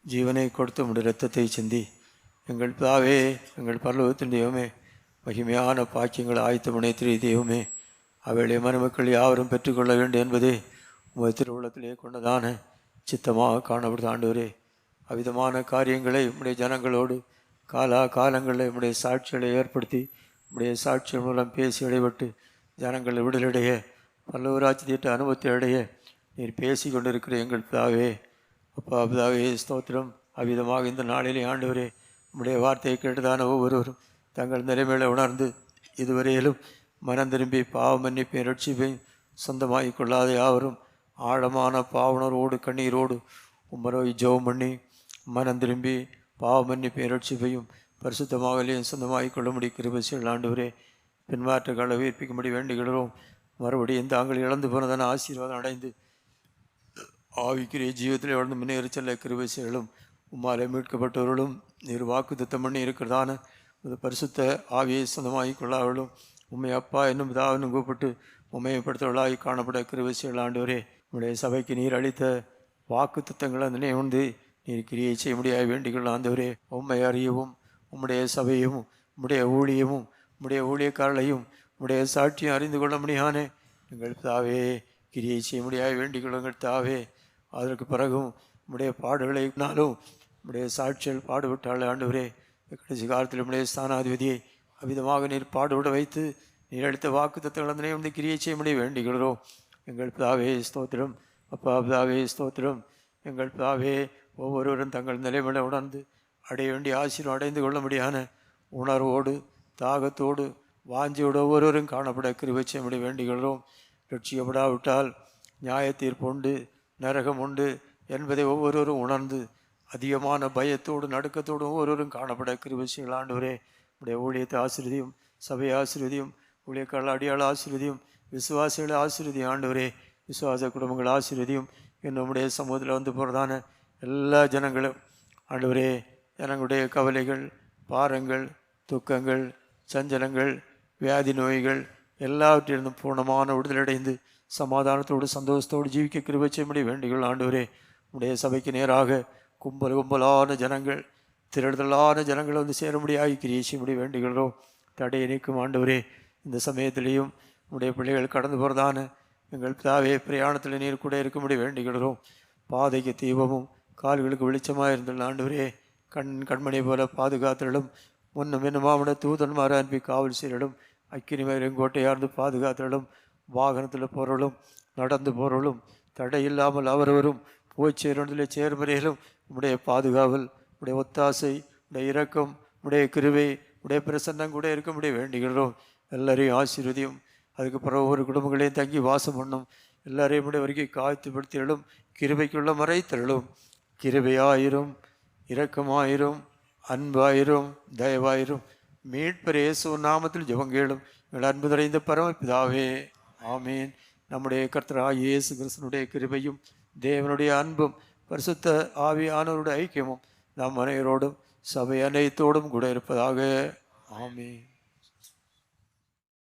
D: ஜீவனை கொடுத்து உம்முடைய இரத்தத்தை சிந்தி எங்கள் பிதாவே, எங்கள் பரலோகத்தின் தெய்வமே, மகிமையான பாக்கியங்கள் ஆயத்த முனைத்திரி தெய்வமே, அவளை மருமக்கள் யாவரும் பெற்றுக்கொள்ள வேண்டும் என்பதே உமது திருவுள்ளத்திலே கொண்டதான சித்தமாக காணப்படுது. ஆண்டவரே, அவ்விதமான காரியங்களை உம்முடைய ஜனங்களோடு காலங்களில் உம்முடைய சாட்சிகளை ஏற்படுத்தி உம்முடைய சாட்சிகள் மூலம் பேசி இடைப்பட்டு ஜனங்கள் விடுதலைடைய பல்லவராட்சி திட்ட அனுபவத்தை அடைய நீர் பேசி கொண்டிருக்கிற எங்கள் பிதாவே, அப்பா பிதாவே ஸ்தோத்திரம். அவ்விதமாக இந்த நாளிலே ஆண்டவரே, உம்முடைய வார்த்தையை கேட்டதான ஒவ்வொருவரும் தங்கள் நிலைமையில உணர்ந்து இதுவரையிலும் மனம் திரும்பி பாவ மன்னிப்பையும் ரட்சிப்பையும் சொந்தமாகி கொள்ளாத யாவரும் ஆழமான பாவனரோடு கண்ணீரோடு உம்மரோய் ஜெபம் பண்ணி மனம் திரும்பி பாவ மன்னிப்பையும் ரட்சிப்பையும் பரிசுத்தமாகலையும் சொந்தமாகி கொள்ளும்படி கிருபை செய்யுங்கள். ஆண்டவரே, பின்மாற்ற கால உயிர்ப்பிக்கும்படி வேண்டுகிறோம். மறுபடியும் தாங்கள் இழந்து போனதான ஆசீர்வாதம் அடைந்து ஆவிக்குரிய ஜீவத்தில் வளர்ந்து முன்னேறி செல்ல கிருபை செய்யலும். உம்மாலே மீட்கப்பட்டவர்களும் நீர் வாக்கு தத்தம் பண்ணி இருக்கிறதான பரிசுத்த ஆவியை சொந்தமாகி கொள்ளாதவர்களும் உண்மை அப்பா என்னும் பிதாவினும் கூப்பிட்டு உண்மையப்படுத்தவர்களாகி காணப்பட கிருபை செய்யலாம். ஆண்டவரே, உம்முடைய சபைக்கு நீர் அளித்த வாக்கு தத்தங்களை நினைவுந்து நீர் கிரியை செய்ய முடியாது வேண்டிகள். ஆண்டவரே, உம்மை அறியவும் உம்முடைய சபையும் உம்முடைய ஊழியமும் உம்முடைய ஊழியக்காரர்களையும் உம்முடைய சாட்சியும் அறிந்து கொள்ள முடியானே எங்கள் தாவே, கிரியை செய்ய முடியாது வேண்டிகள். எங்கள் தாவே, அதற்கு பிறகும் உம்முடைய பாடுகளைனாலும் உம்முடைய சாட்சிகள் பாடுபட்டாள். ஆண்டவரே, கடைசி காலத்தில் உம்முடைய ஸ்தானாதிபதியை அவ்விதமாக நீர் பாடுபட வைத்து நீர் அளித்த வாக்கு தத்தங்களை வந்து கிரியை செய்ய முடிய வேண்டுகிறோம். எங்கள் பிதாவே ஸ்தோத்திரம். அப்பா பிதாவே ஸ்தோத்திரம். எங்கள் பிதாவே, ஒவ்வொருவரும் தங்கள் நிலைமையில உணர்ந்து அடைய வேண்டிய ஆசீர்வாதம் அடைந்து கொள்ள முடியான உணர்வோடு தாகத்தோடு வாஞ்சியோடு ஒவ்வொருவரும் காணப்பட கிருபை செய்ய முடிய வேண்டுகிறோம். ரட்சிக்கப்படாவிட்டால் நியாய தீர்ப்பு உண்டு, நரகம் உண்டு என்பதை ஒவ்வொருவரும் உணர்ந்து அதிகமான பயத்தோடு நடுக்கத்தோடு ஒவ்வொருவரும் காணப்பட கிருபை செய்யலாம். ஆண்டவரே, உடைய ஊழியத்தை ஆசீர்வதியும், சபை ஆசீர்வதியும், ஊழியக்காரர்கள் அடியாள ஆசீர்வதியும், விசுவாசிகளை ஆசீர்வதியும். ஆண்டவரே, விசுவாச குடும்பங்கள் ஆசீர்வதியும். நம்முடைய சமூகத்தில் வந்து போகிறதான எல்லா ஜனங்களும் ஆண்டவரே, ஜனங்களுடைய கவலைகள், பாரங்கள், துக்கங்கள், சஞ்சலங்கள், வியாதி நோய்கள் எல்லாவற்றிலிருந்தும் பூர்ணமான விடுதலடைந்து சமாதானத்தோடு சந்தோஷத்தோடு ஜீவிக்க கிருபை செய்ய முடிய வேண்டுகள். ஆண்டவரே, உடைய சபைக்கு நேராக கும்பலான ஜனங்கள், திரளுதலான ஜனங்கள் வந்து சேர முடியாது கிரியை செய்ய முடிய வேண்டுகிறோம். தடையை நீக்கும் ஆண்டவரே, இந்த சமயத்திலையும் உடைய பிள்ளைகள் கடந்து போகிறதான எங்கள் பிதாவே, பிரயாணத்தில் நீர் கூட இருக்கும்படி வேண்டுகிறோம். பாதைக்கு தீபமும் கால்களுக்கு வெளிச்சமாக இருந்துள்ள ஆண்டவரே, கண்மணி போல பாதுகாத்தலும் முன்னும் இன்னுமாவுட தூதன்மாரை அனுப்பி காவல் செய்யலும் அக்கினிமயங்கோட்டையார்ந்து பாதுகாத்தலும் வாகனத்தில் போகிறவளும் நடந்து போகிறவளும் தடை இல்லாமல் அவரவரும் போய் சேருவதில் சேர்மறையிலும் உடைய பாதுகாவல், உடைய ஒத்தாசை, உடைய இரக்கம், உடைய கிருபை, உடைய பிரசன்னம் கூட இருக்க முடிய வேண்டுகிறோம். எல்லாரையும் ஆசீர்வதியும். அதுக்கு பிறகு ஒவ்வொரு குடும்பங்களையும் தங்கி வாசம் பண்ணும். எல்லாரையும் உடைய வரைக்கும் காய்த்துப்படுத்திடும். கிருபைக்குள்ள மறைத்தலும். கிருபையாயிரும், இரக்கமாயிரும், அன்பாயிரும், தயவாயிரும். மீட்பர் இயேசு நாமத்தில் ஜெபங்கேளும் எங்கள் அன்பு நிறைந்த பரமபிதாவே, ஆமீன். நம்முடைய கர்த்தராகிய இயேசு கிறிஸ்துவினுடைய கிருபையும் தேவனுடைய அன்பும் பரிசுத்த ஆவியானவருடைய ஐக்கியமும் நம் அனைவரோடும் சபை அனைத்தோடும் கூட இருப்பதாக. ஆமீன்.